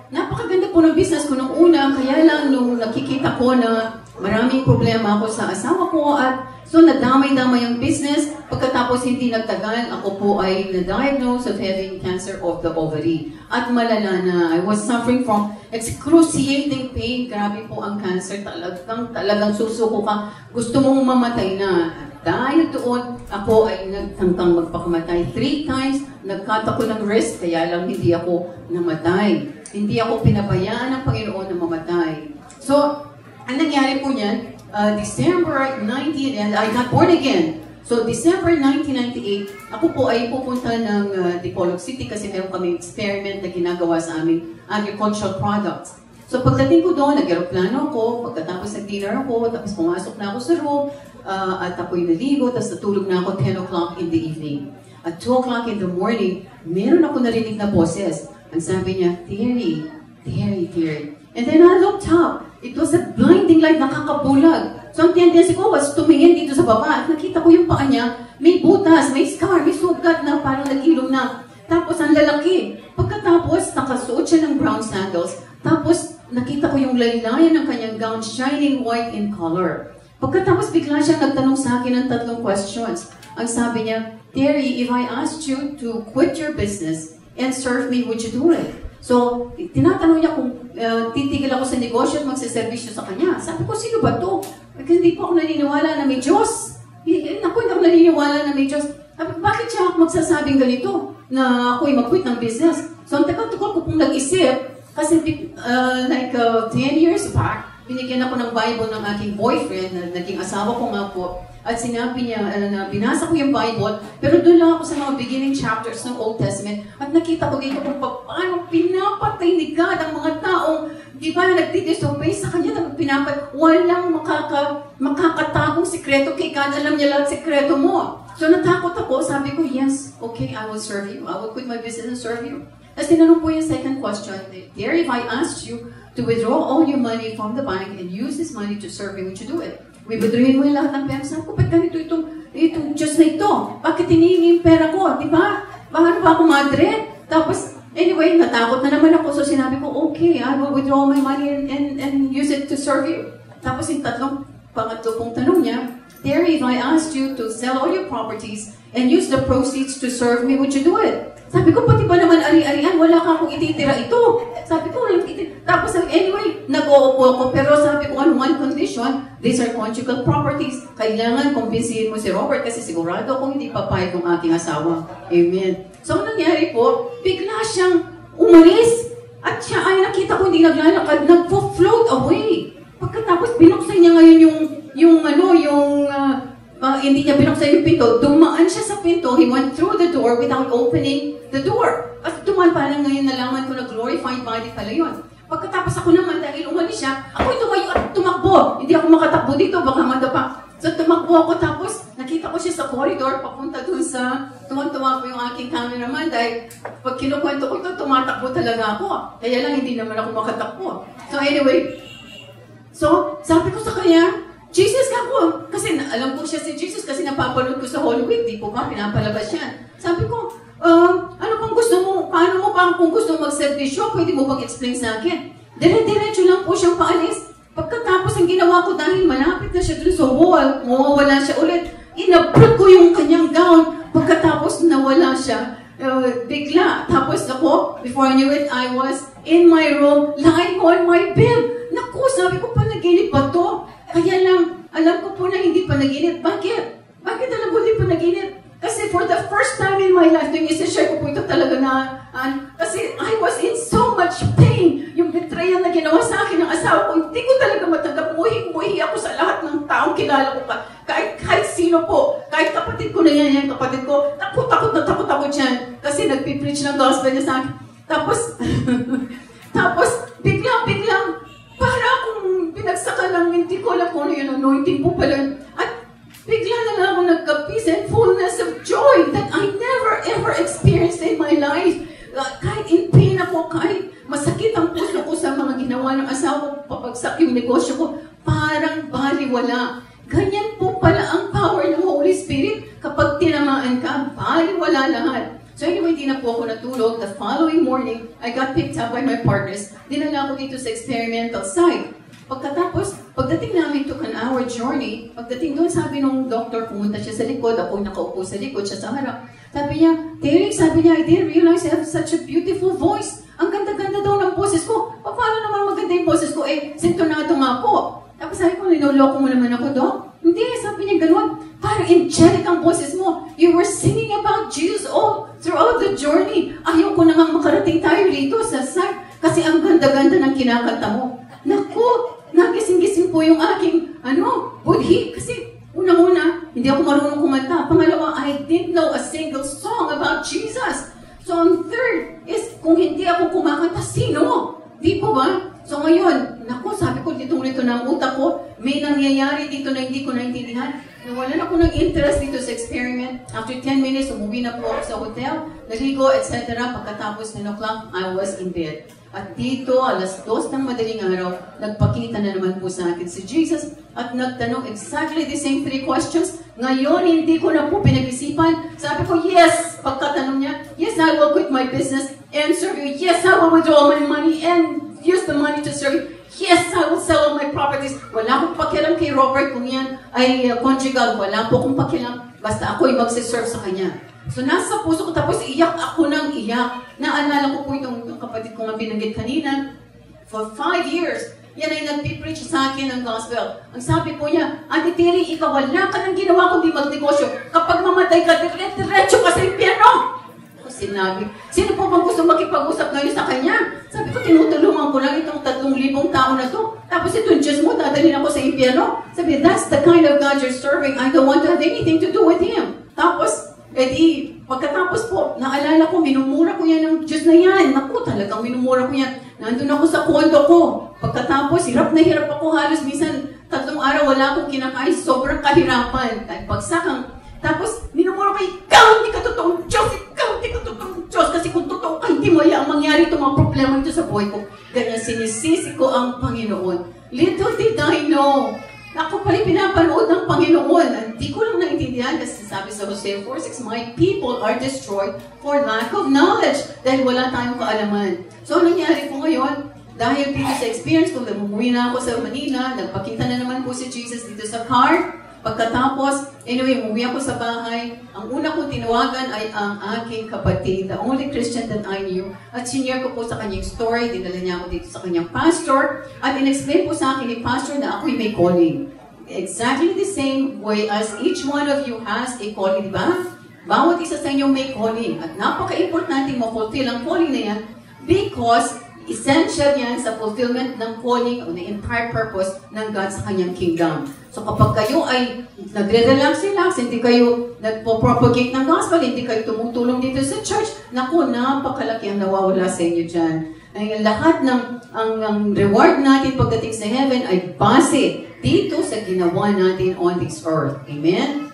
napakaganda po ng business ko nung una, kaya lang nung nakikita ko na maraming problema ako sa asawa ko, at so nadamay-damay ang business. Pagkatapos hindi nagtagal, ako po ay na-diagnose of having cancer of the ovary. At malala na, I was suffering from excruciating pain. Grabe po ang cancer, talagang susuko ka. Gusto mong mamatay na. Dahil doon, ako ay nagtangkang magpakamatay 3 times. Nagkat ako ng wrist, kaya lang hindi ako namatay. Hindi ako pinabayaan ng Panginoon na mamatay. So, ang nangyari po niyan, December 19, and I got born again. So, December 1998, ako po ay pupunta ng Dipolog City kasi meron kami experiment na ginagawa sa aming agricultural products. So, pagdating ko doon, nag-aeroplano ako, pagkatapos nag-dinner ako, tapos pumasok na ako sa room, at ako'y naligo, tapos natulog na ako 10 o'clock in the evening. At 2 o'clock in the morning, meron ako narinig na boses. Ang sabi niya, Terry. And then I looked up. It was a blinding light, nakakabulag. So ang tendency ko was tumingin dito sa baba. At nakita ko yung paa niya, may butas, may scar, may sugat na parang nag-ilong na. Tapos ang lalaki. Pagkatapos, nakasuot siya ng brown sandals. Tapos nakita ko yung laylayan ng kanyang gown, shining white in color. Pagkatapos bigla siyang nagtanong sa akin ng 3 questions. Ang sabi niya, Terry, if I asked you to quit your business and serve me, would you do it? So, tinatanong niya kung titigil ako sa negosyo at magsiservisyo sa kanya. Sabi ko, sino ba to? Kasi hindi po ako naniniwala na may Diyos. Naku, hindi ako naniniwala na may Diyos. Sabi ko, bakit siya ako magsasabing ganito? Na ako'y mag-quit ng business. So, ang tagal-tagal ko pong nag-isip, kasi 10 years back, binigyan ako ng Bible ng aking boyfriend, na naging asawa ko nga po. At sinabi niya, na binasa ko yung Bible, pero doon lang ako sa mga beginning chapters ng Old Testament, at nakita ko dito kung paano pinapatay ni God ang mga taong, di ba, nagdidisobey sa kanya, walang makakatagong sikreto kay God, alam niya lahat sikreto mo. So natakot ako, sabi ko, yes, okay, I will serve you. I will quit my business and serve you. Tapos tinanong po yung second question, there, if I asked you to withdraw all your money from the bank and use this money to serve me, would you do it? Withdrawin mo yung lahat ng pera. Sabi ko, ba't ganito itong Diyos na ito? Bakit hinihingi yung pera ko? Di ba? Paano ba ako madre? Tapos, anyway, natakot na naman ako. So sinabi ko, okay, I will withdraw my money and use it to serve you. Tapos yung pangatlo pong tanong niya, Terry, if I asked you to sell all your properties and use the proceeds to serve me, would you do it? Sabi ko, pati ba naman ari-arian, wala ka akong ititira ito. Sabi ko, tapos anyway, nag-uupo ako, pero sabi ko, on one condition, these are conjugal properties. Kailangan kumbinsihin mo si Robert kasi sigurado kung hindi papayag ng aking asawa. Amen. So, ang nangyari po, bigla siyang umalis. At siya ay nakita ko hindi naglalakad, nagpo-float away. Pagkatapos binuksan niya ngayon hindi niya binuksan yung pinto, dumaan siya sa pinto, he went through the door without opening the door. At dumaan parang ngayon nalaman ko na glorified body pala yun. Pagkatapos ako naman, dahil umalis siya, ako tumayo at tumakbo. Hindi ako makatakbo dito, baka madapa. So tumakbo ako, tapos nakita ko siya sa corridor, papunta dun sa, tuwang-tuwa ko yung aking cameraman dahil pag kinukwento ko ito, tumatakbo talaga ako. Kaya lang hindi naman ako makatakbo. So anyway, so sabi ko sa kanya, Jesus ako. Kasi alam ko siya si Jesus kasi napapanood ko sa Holy Week. Di po ba? Pinapalabas siya. Sabi ko, ano pang gusto mo? Paano mo pa kung gusto mag-servisyo? Pwede mo bang explain sa akin? Dire-diretso lang po siyang paalis. Pagkatapos ang ginawa ko dahil malapit na siya dun sa wall, mawawala siya ulit. Inabrot ko yung kanyang gown. Pagkatapos nawala siya, bigla. Tapos ako, before I knew it, I was in my room, lying on my bed. Naku, sabi ko, panaginip ba to? Kaya lang, alam ko po na hindi panaginip. Bakit? Bakit alam ko hindi panaginip? Kasi for the first time in my life, yung isa-share ko po ito talaga na, kasi I was in so much pain. Yung betrayal na ginawa sa akin ng asawa ko, hindi ko talaga matanggap. Muhi ako sa lahat ng taong kilala ko pa. Kahit sino po. Kahit kapatid ko na yan, yung kapatid ko, takot ako dyan. Kasi nagpipreach ng gospel niya sa akin. Tapos, biglang, para akong pinagsakan lang, hindi ko alam kung ano yung anointing po pala. At bigla na lang ako nagka-peace and fullness of joy that I never ever experienced in my life. Kahit in pain ako, kahit masakit ang puso ko sa mga ginawa ng asawa ko, papagsak yung negosyo ko, parang baliwala. Ganyan po pala ang power ng Holy Spirit. Kapag tinamaan ka, baliwala lahat. So anyway, hindi na po ako natulog. The following morning, I got picked up by my partners. Dinala ko dito sa experimental site. Pagkatapos, pagdating namin, took an hour journey. Pagdating doon, sabi nung doctor, pumunta siya sa likod. Ako nakaupo sa likod, siya sa harap. Sabi niya, Derek, I didn't realize you have such a beautiful voice. Ang ganda-ganda daw ng boses ko. Paano naman maganda yung boses ko? Sintonado nga po. Tapos sabi ko, ninoloko mo naman ako, Doc? Hindi, sabi niya gano'n. Parang angelic ang boses mo. You were singing about Jesus all throughout the journey. Ayaw ko na nga makarating tayo dito sa site kasi ang ganda-ganda ng kinakanta mo. Naku, nagising-gising po yung aking, budhi. Kasi unang-una, hindi ako marunong kumanta. Pangalawa, I didn't know a single song about Jesus. So ang third is, kung hindi ako kumakanta, sino? Di po ba? So ngayon, naku, sabi ko, dito na ang utak ko, may nangyayari dito na hindi ko naintindihan. Nawalan ako ng interest dito sa experiment. After 10 minutes, umuwi na po ako sa hotel, naligo, etc. Pagkatapos 10 o'clock, I was in bed. At dito, alas 2 ng madaling araw, nagpakita na naman po sa akin si Jesus at nagtanong exactly the same 3 questions. Ngayon, hindi ko na po pinag-isipan. Sabi ko, yes! Pagkatanong niya, yes, I will quit my business and serve you. Yes, I will withdraw my money and use the money to serve you. Yes, I will sell all my properties. Wala akong pakialam kay Robert kung yan ay conjugal. Wala po akong pakialam. Basta ako ay magsiserve sa kanya. So nasa puso ko, tapos iyak ako ng iyak. Naalala ko po itong kapatid ko nga binanggit kanina. For 5 years, yan ay nagpipreach sa akin ng gospel. Ang sabi po niya, Ate Terry, ikaw wala ka nang ginawa kundi magnegosyo. Kapag mamatay ka, diretso ka sa impyerno. Sinabi, sino po bang gusto makipag-usap ngayon sa kanya? Sabi ko, tinutulungan ko lang itong 3,000 tao na to. Tapos itong Diyos mo, dadalhin ako sa impyerno. Sabi, that's the kind of God you're serving. I don't want to have anything to do with Him. Tapos, pagkatapos po, naalala ko, minumura ko yan ng Diyos na yan. Naku, talagang minumura ko yan. Nandun ako sa kondo ko. Pagkatapos, hirap na hirap ako. Halos minsan, 3 araw wala akong kinakain. Sobrang kahirapan. Pagsakang. Tapos, minumura ko, ikaw hindi ka totoong Diyos. Ikaw hindi ka totoong Diyos. Kasi kung totoo ka, hindi mo ang mangyari itong mga problema ito sa buhay ko. Ganyan, sinisisi ko ang Panginoon. Little did I know. Ako pala pinapanood ng Panginoon. Hindi ko lang naintindihan kasi sabi sa Hosea 4:6, my people are destroyed for lack of knowledge. Dahil wala tayong kaalaman. So, nangyari po ngayon, dahil dito sa experience ko, umuwi na ako sa Manila, nagpakita na naman po si Jesus dito sa car. Pagkatapos, anyway, umuwi ako sa bahay. Ang una kong tinawagan ay ang aking kapatid, the only Christian that I knew. At sinare ko po sa kanyang story, dinala niya ako dito sa kanyang pastor. At in-explain po sa akin ni pastor na ako'y may calling. Exactly the same way as each one of you has a calling, di ba? Bawat isa sa inyo may calling. At napaka-importante ma-fulfill ang calling na yan because essential yan sa fulfillment ng calling o the entire purpose ng God sa kanyang kingdom. So kapag kayo ay nagre-relax, hindi kayo nagpo-propagate ng gospel, hindi kayo tumutulong dito sa church, naku, napakalaki ang nawawala sa inyo dyan. Ay, lahat ng ang reward natin pagdating sa heaven ay base dito sa ginawa natin on this earth. Amen?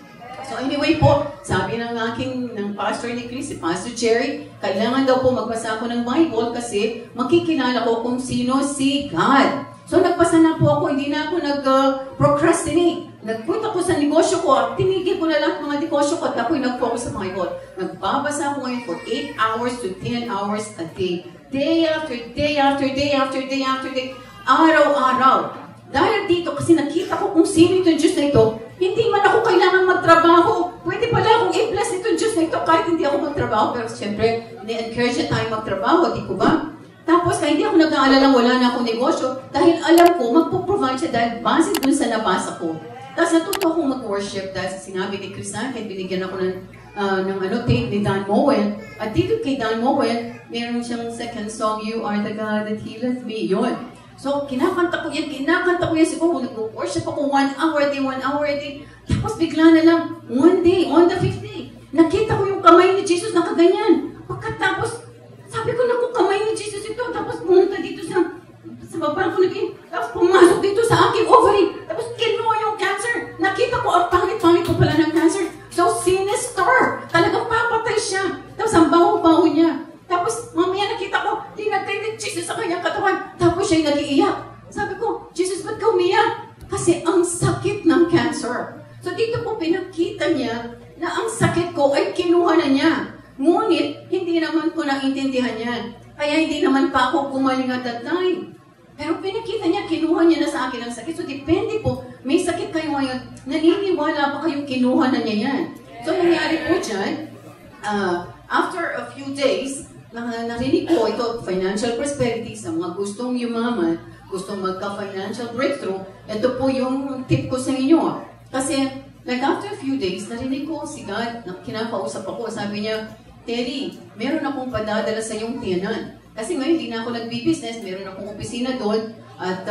So anyway po, sabi ng pastor ni Chris, si Pastor Jerry, kailangan daw po magbasa ako ng Bible kasi makikilala ko kung sino si God. So nagpasa na po ako, hindi na ako nag-procrastinate. Nagpunta ko sa negosyo ko, tinigil ko na lang mga negosyo ko at ako'y nag-focus sa Bible. Nagbabasa ako ngayon for 8 hours to 10 hours a day. Day after day after day after day after day. Araw-araw. Dahil dito, kasi nakita ko kung sino itong Diyos na ito, hindi man ako kailangan magtrabaho. Pwede pala akong i-bless itong Diyos na ito kahit hindi ako magtrabaho. Pero siyempre, ni-encourage na tayo magtrabaho, di ko ba? Tapos, kahit hindi ako nag-aalala, wala na akong negosyo, dahil alam ko, magpo-provide siya dahil base dun sa nabasa ko. Tapos, natuto akong mag-worship dahil sa sinabi ni Chris na, kahit binigyan ako ng tape ni Dan Moen. At dito kay Dan Moen, meron siyang second song, You Are the God That Healeth Me. Yun. So, kinakanta ko yan siguro, nag-worship ako 1 hour a day. Tapos bigla na lang, one day, on the 5th day, nakita ko yung kamay ni Jesus nakaganyan. Pagkatapos, sabi ko, naku, kamay ni Jesus ito. Tapos pumunta dito sa baba ko naging, tapos pumasok dito sa aking ovary. Tapos kinuha yung cancer. Nakita ko, ang pangit-pangit ko pala ng cancer. So, sinister. Talagang papatay siya. Tapos ang baho-baho niya. Tapos, mamaya nakita ko, dinagay ni Jesus sa kanyang katawan. Tapos siya'y nag-iiyak. Sabi ko, Jesus, ba't ka umiyak? Kasi ang sakit ng cancer. So, dito po pinakita niya na ang sakit ko ay kinuha na niya. Ngunit, hindi naman ko naintindihan yan. Kaya hindi naman pa ako gumaling at that time. Pero pinakita niya, kinuha niya na sa akin ang sakit. So, depende po, may sakit kayo ngayon, naniniwala pa kayong kinuha na niya yan. So, nangyari po dyan, after a few days, narinig ko ito, financial prosperity sa mga gustong yumaman, gustong magka-financial breakthrough. Ito po yung tip ko sa inyo. Kasi, like after a few days, narinig ko si God, kinakausap ako, sabi niya, Terry, meron akong padadala sa iyong tiyanan. Kasi ngayon, hindi na ako nagbi-business, meron akong opisina doon, at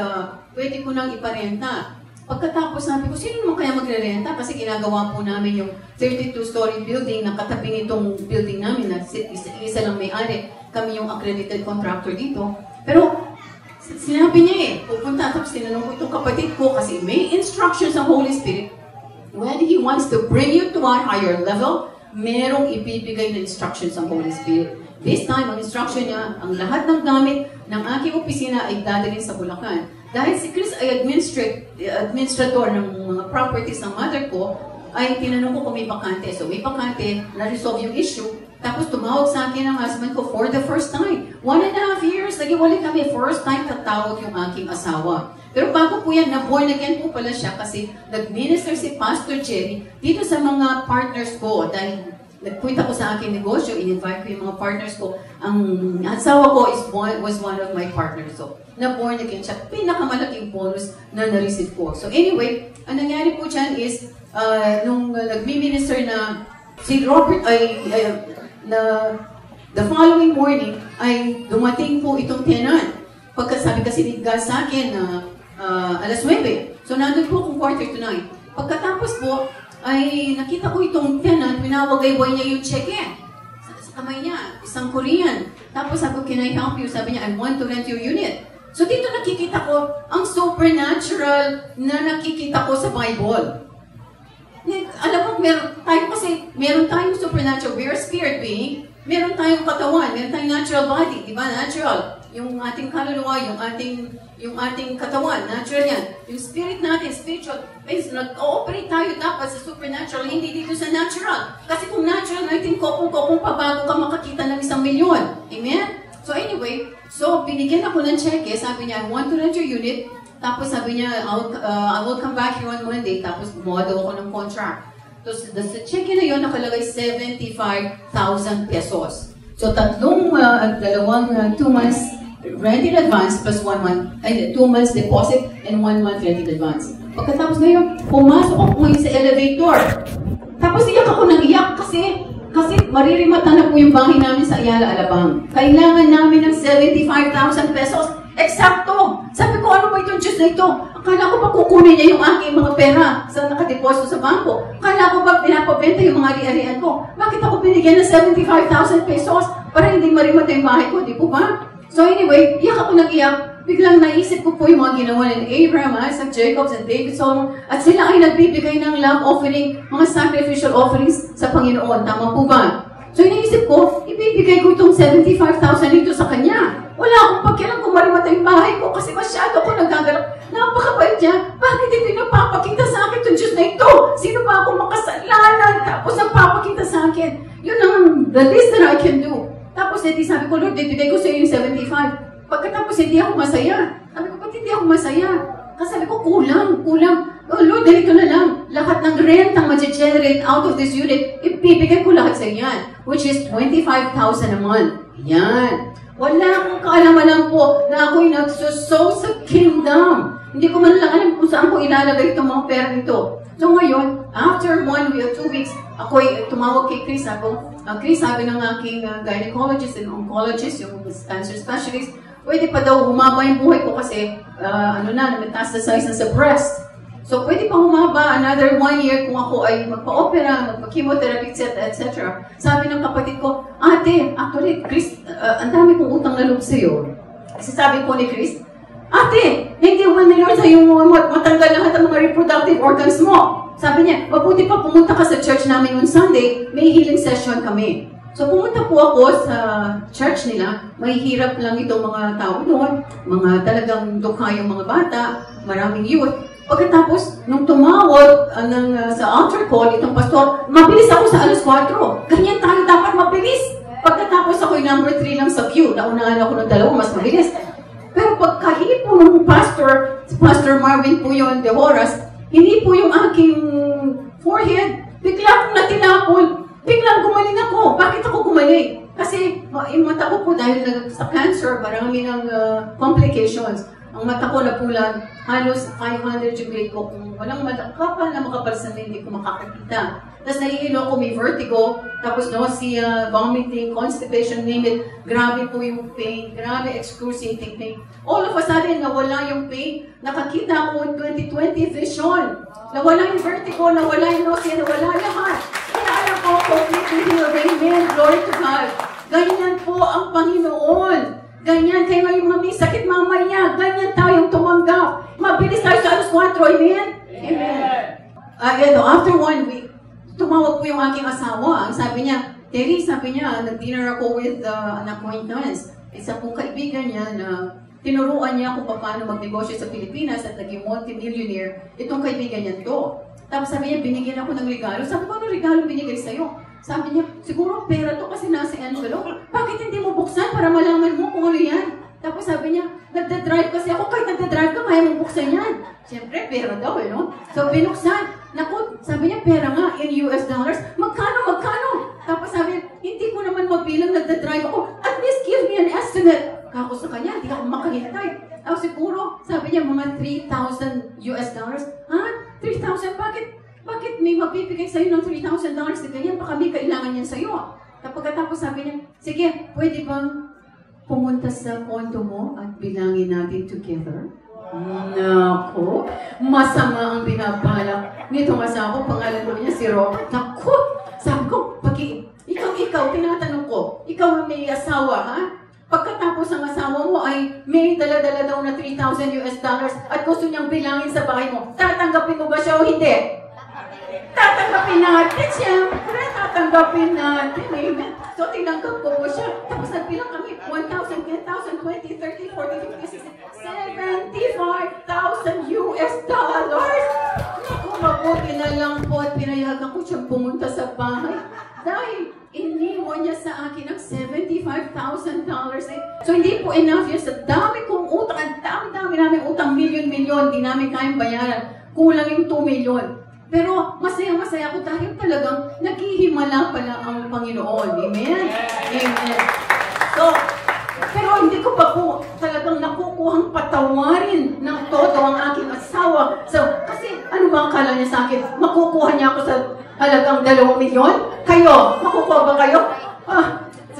pwede ko nang iparenta. Pagkatapos sabi ko, sino naman kaya magre-renta? Kasi ginagawa po namin yung 32-story building na katabi nitong building namin na isa lang may-ari. Kami yung accredited contractor dito. Pero sinabi niya pupunta. Tapos tinanong ko itong kapatid ko kasi may instructions ng Holy Spirit. When He wants to bring you to a higher level, merong ibibigay na instructions ng Holy Spirit. This time, ang instruction niya, ang lahat ng gamit ng aking opisina ay dadalhin sa Bulacan. Dahil si Chris ay administrator ng mga properties ng mother ko, ay tinanong ko kung may bakante. So may bakante, na-resolve yung issue. Tapos tumawag sa akin ang husband ko for the first time. 1.5 years, nag-iwalay kami. First time tatawag yung aking asawa. Pero bago po yan, na-born again po pala siya kasi nag-minister si Pastor Jerry dito sa mga partners ko. Dahil nagpunta ko sa aking negosyo, in-invite ko yung mga partners ko. Ang asawa ko was one of my partners. So, na-born again siya. Pinakamalaking bonus na na-receive ko. So anyway, ang nangyari po dyan is, nung nagmi-minister na si Robert the following morning, ay dumating po itong tenant. Pagkasabi kasi ni God sa akin na alas 9. So nandun po kung 8:45. Pagkatapos po, ay nakita ko itong tenant, pinawagayway niya yung cheque. Sa kamay niya, isang Korean. Tapos sabi ko, can I help you? Sabi niya, I want to rent your unit. So dito nakikita ko ang supernatural na nakikita ko sa Bible. Alam mo, meron tayong supernatural. We are spirit being. Meron tayong katawan. Meron tayong natural body. Diba? Natural. Yung ating kaluluwa, yung ating katawan. Natural yan. Yung spirit natin, spiritual. Nag-ooperate tayo dapat sa supernatural, hindi dito sa natural. Kasi kung natural natin, kung pabago ka makakita ng 1 milyon. Amen? So anyway, binigyan ako ng cheque. Sabi niya, I want to rent your unit. Tapos sabi niya, I will come back here on Monday. Tapos gumawa daw ako ng contract. Tapos sa check-in na yun, nakalagay 75,000 pesos. So dalawang 2 months rent in advance plus 1 month, 2 months deposit and 1 month rent in advance. Pagkatapos ngayon, pumasok ako ngayon sa elevator. Tapos iyak ako nang iyak kasi maririmata na po yung bahay namin sa Ayala, Alabang. Kailangan namin ng 75,000 pesos. Eksakto! Sabi ko, ano ba itong Diyos na ito? Akala ko ba kukunin niya yung aking mga pera sa nakadeposito sa bangko? Akala ko ba pinapabenta yung mga ari-arian ko? Bakit ako binigyan ng 75,000 pesos para hindi marimata yung bahay ko? Di po ba? So anyway, iyak ako nag-iyak. Biglang naisip ko po yung mga ginawa ni Abraham, Isaac, Jacob, and David, Solomon. At sila ay nagbibigay ng love offering, mga sacrificial offerings sa Panginoon. Tama po ba? So iniisip ko, ibibigay ko itong 75,000 dito sa kanya. Wala akong pakialam kung marimata yung bahay ko kasi masyado ako nagagalak. Napakabait niya. Bakit hindi napapakita sa akin itong Diyos na ito? Sino ba akong makasalanan? Tapos nagpapakita sa akin. Yun ang the least that I can do. Tapos hindi sabi ko, Lord, bibigay ko sa iyo yung 75. Pagkatapos hindi ako masaya. Sabi ko, ba't hindi ako masaya? Kasi sabi ko, kulang. Oh Lord, ganito na lang. Lahat ng rent ang ma-generate out of this unit, ibibigay ko lahat sa iyan. Which is 25,000 a month. Yan. Wala akong kaalaman po na ako'y nagsusow sa kingdom. Hindi ko man lang alam kung saan ko ilalagay itong mga pera nito. So ngayon, after 1 week or 2 weeks, ako'y tumawag kay Chris. Chris, sabi ng aking gynecologist and oncologist, yung cancer specialist, pwede pa daw humaba yung buhay ko kasi, na-metastasize na sa breast. So, pwede pa humaba another 1 year kung ako ay magpa-opera, magpa-chemotherapy, etc. Sabi ng kapatid ko, ate, actually, Chris, ang dami kong utang na loob sa'yo. Kasi sabi po ni Chris, ate, hindi mo ni Lord sa'yo matanggal lahat ang mga reproductive organs mo. Sabi niya, mabuti pa pumunta ka sa church namin on Sunday, may healing session kami. So, pumunta po ako sa church nila, may hirap lang itong mga tao doon, mga talagang dukha yung mga bata, maraming youth. Pagkatapos, nung tumawag sa altar call, itong pastor, mabilis ako sa alas 4. Ganyan tayo dapat mabilis. Pagkatapos ako'y number 3 lang sa queue. Naunahan ako ng 2, mas mabilis. Pero pagkahipo ng pastor, si Pastor Marvin po yun, de Horas, hindi po yung aking forehead. Bigla akong natinapon. Biglang gumaling ako. Bakit ako gumaling? Kasi yung mata ko po dahil sa cancer, marami ng complications. Ang mata ko napulan, halos 500 yung grade ko. Kung walang kapal na makapal sa hindi ko makakakita. Tapos nahihilo ko, may vertigo, tapos nausea, vomiting, constipation, name it. Grabe po yung pain, grabe excruciating pain. All of a sudden, nawala yung pain. Nakakita ko 20/20 vision. Nawala yung vertigo, nawala yung nausea, nawala lahat. Kaya alam ko, completely healed. Amen. Glory to God. Ganyan po ang Panginoon. Ganyan kayo yung may sakit mamaya. Ganyan tayong tumanggap. Mabilis tayo sa alas 4. Amen? Amen. After 1 week, tumawag po yung aking asawa. Ang sabi niya, Terry, nag-dinner ako with an acquaintance. Isa pong kaibigan niya na tinuruan niya kung paano magnegosyo sa Pilipinas at naging multi-millionaire. Itong kaibigan niya to. Tapos sabi niya, binigyan ako ng regalo. Sabi ko, ano regalo binigay sa'yo? Sabi niya, siguro pera to kasi nasa envelope. Bakit hindi mo buksan para malaman mo kung ano yan? Tapos sabi niya, nagda-drive kasi ako. Kahit nagda-drive ka, kaya mong buksan yan. Siyempre, pera daw no? So, binuksan. Naku, sabi niya, pera nga in US dollars. Magkano? Tapos sabi niya, hindi ko naman mabilang nagda-drive ako. At least give me an estimate. Kako sa kanya, hindi ako makahintay. Tapos siguro, sabi niya, mga 3,000 US dollars. Ha? 3,000? Bakit may mabibigay sa'yo ng $3,000 na ganyan? Baka may kailangan yan sa'yo. Pagkatapos sabi niya, sige, pwede bang pumunta sa condo mo at bilangin natin together? Naku, masama ang binabalak nitong asawa ko. Pangalan mo niya si Robert. Naku, sabi ko, ikaw, tinatanong ko, ikaw may asawa, ha? Pagkatapos ang asawa mo ay may dala-dala daw na $3,000 at gusto niyang bilangin sa bahay mo, tatanggapin mo ba siya o hindi? Tatanggapin natin, siyempre, tatanggapin natin. Amen. So, tinanggap ko po siya. Tapos nagbilang kami, 1,000, 10,000, 20, 30, 40, 50, 60, $75,000. Naku, mabuti na lang po at pinayagan ko siyang pumunta sa bahay. Dahil iniwan i-withdraw niya sa akin ng $75,000 eh. So hindi po enough yun. Sa dami kong utang, ang dami-dami namin utang, milyon-milyon, di namin kayang bayaran. Kulang yung 2 million. Pero masaya-masaya ako dahil talagang naghihimala pala ang Panginoon. Amen? Amen. So, pero hindi ko pa po talagang nakukuhang patawarin ng todo ang aking asawa. So, kasi ano ba ang kala niya sa akin? Makukuha niya ako sa halagang 2 milyon? Kayo? Makukuha ba kayo?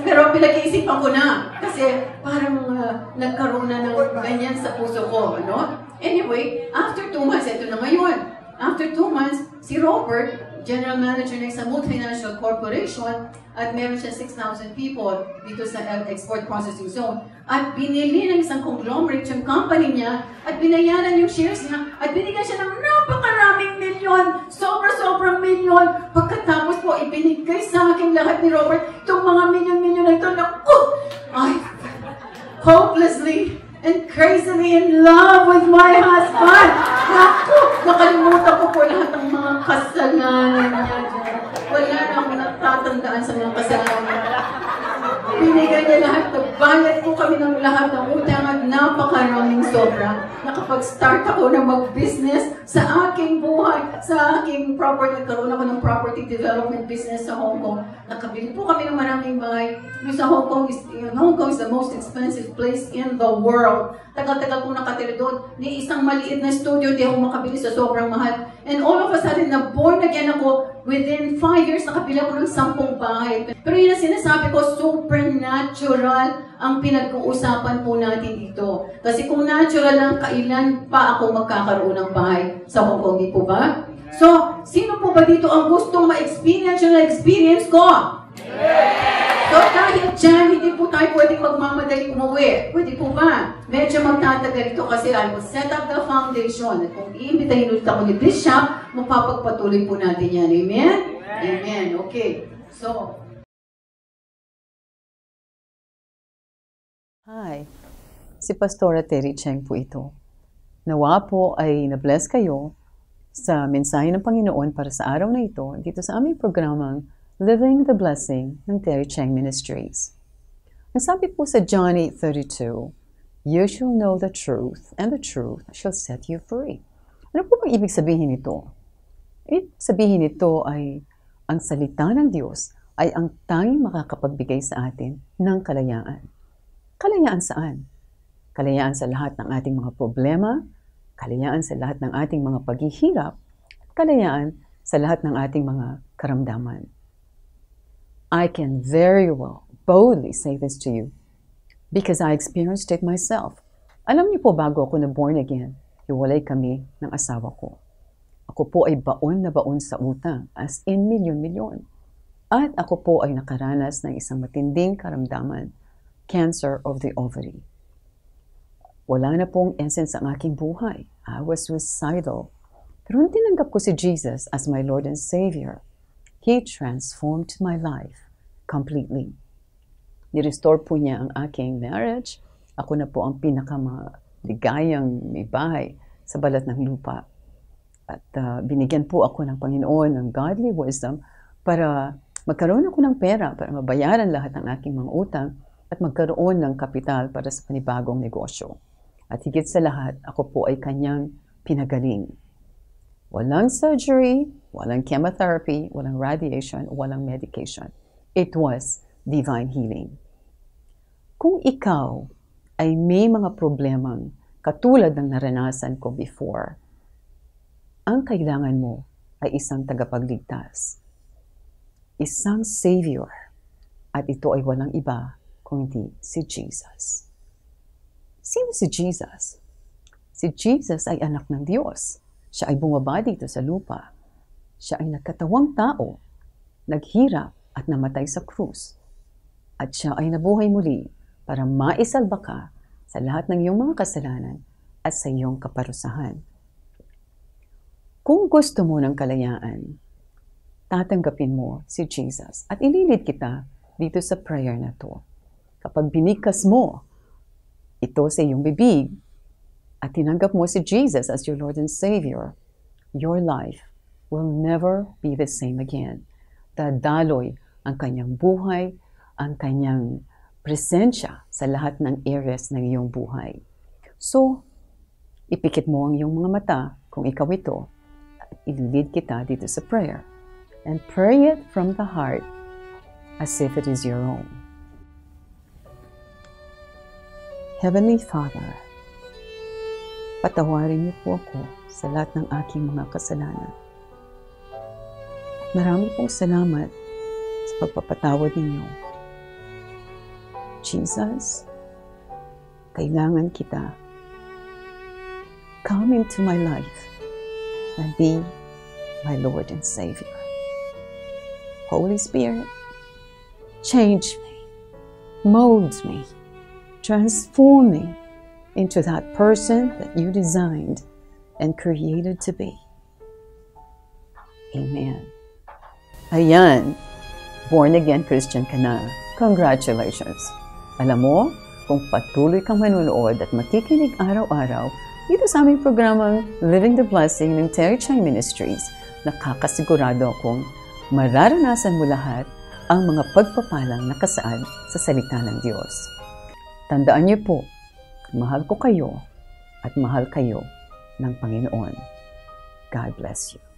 Pero pinag-iisipan ko na. Kasi parang nagkaroon na ng ganyan sa puso ko. Ano? Anyway, after 2 months, ito na ngayon. After 2 months, si Robert, general manager ng isang multinational corporation, at meron siya 6,000 people dito sa export processing zone. At binili ng isang conglomerate yung company niya, at binayaran yung shares niya, at binigyan siya ng napakaraming milyon, sobra-sobrang milyon. Pagkatapos po, ibinigay sa akin lahat ni Robert, itong mga milyon-milyon na ito, naku! Ay, hopelessly and crazily in love with my husband. Naku, nakalimutan ko po lahat ng mga kasalanan niya. Wala na akong natatandaan sa mga kasalanan niya. Binigay niya lahat. Nagbayad po kami ng lahat ng utang at napakaraming sobra. Nakapag-start ako na mag-business sa aking buhay, sa aking property. Nagkaroon ako ng property development business sa Hong Kong. Nakabili po kami ng maraming bahay. Sa Hong Kong is the most expensive place in the world. Tagal-tagal po nakatira doon. Ni isang maliit na studio, di ako makabili sa sobrang mahal. And all of a sudden, na-born again ako. Within 5 years, nakabili ako ng 10 bahay. Pero yun ang sinasabi ko, supernatural ang pinag-uusapan po natin dito. Kasi kung natural lang, kailan pa ako magkakaroon ng bahay sa Hong Kong, di po ba? So, sino po ba dito ang gustong ma-experience yung na-experience ko? So, dahil dyan, hindi po tayo pwedeng magmamadali umuwi. Pwede po ba? Medyo magtatagal ito kasi I will set up the foundation. At kung iimbitahin ulit ako ni Bishop, mapapagpatuloy po natin yan. Amen? Amen. Okay. So, hi. Si Pastora Terry Cheng po ito. Nawa po ay na-bless kayo sa mensahe ng Panginoon para sa araw na ito dito sa aming programang Living the Blessing ng Terry Cheng Ministries. Ang sabi po sa John 8:32, "You shall know the truth, and the truth shall set you free." Ano po bang ibig sabihin nito? Ibig sabihin nito ay ang salita ng Diyos ay ang tanging makakapagbigay sa atin ng kalayaan. Kalayaan saan? Kalayaan sa lahat ng ating mga problema, kalayaan sa lahat ng ating mga paghihirap, kalayaan sa lahat ng ating mga karamdaman. I can very well, boldly say this to you because I experienced it myself. Alam niyo po, bago ako na born again, hiwalay kami ng asawa ko. Ako po ay baon na baon sa utang, as in milyon-milyon. At ako po ay nakaranas ng isang matinding karamdaman, cancer of the ovary. Wala na pong essence ang aking buhay. I was suicidal. Pero nung tinanggap ko si Jesus as my Lord and Savior, He transformed my life completely. Ni-restore po niya ang aking marriage. Ako na po ang pinakamaligayang may bahay sa balat ng lupa. At binigyan po ako ng Panginoon ng godly wisdom para magkaroon ako ng pera para mabayaran lahat ng aking mga utang at magkaroon ng kapital para sa panibagong negosyo. At higit sa lahat, ako po ay kanyang pinagaling. Walang surgery, walang chemotherapy, walang radiation, walang medication. It was divine healing. Kung ikaw ay may mga problemang katulad ng naranasan ko before, ang kailangan mo ay isang tagapagligtas, isang Savior, at ito ay walang iba kundi si Jesus. Sino si Jesus? Si Jesus ay anak ng Diyos. Siya ay bumaba dito sa lupa. Siya ay nagkatawang tao, naghirap at namatay sa krus. At siya ay nabuhay muli para maisalba ka sa lahat ng iyong mga kasalanan at sa iyong kaparusahan. Kung gusto mo ng kalayaan, tatanggapin mo si Jesus at ililid kita dito sa prayer na to. Kapag binikas mo ito sa iyong bibig at tinanggap mo si Jesus as your Lord and Savior, your life will never be the same again. Dadaloy ang kanyang buhay, ang kanyang presensya sa lahat ng areas ng iyong buhay. So, ipikit mo ang iyong mga mata kung ikaw ito at ililid kita dito sa prayer. And pray it from the heart as if it is your own. Heavenly Father, patawarin niyo po ako sa lahat ng aking mga kasalanan. Marami pong salamat sa pagpapatawad ninyo. Jesus, kailangan kita. Come into my life and be my Lord and Savior. Holy Spirit, change me, mold me, transform me into that person that you designed and created to be. Amen. Ayan, born again Christian ka na. Congratulations! Alam mo, kung patuloy kang manunood at makikinig araw-araw dito sa aming programang Living the Blessing ng Terry Chang Ministries, nakakasigurado akong mararanasan mo lahat ang mga pagpapalang nakasaad sa salita ng Diyos. Tandaan niyo po, mahal ko kayo at mahal kayo ng Panginoon. God bless you.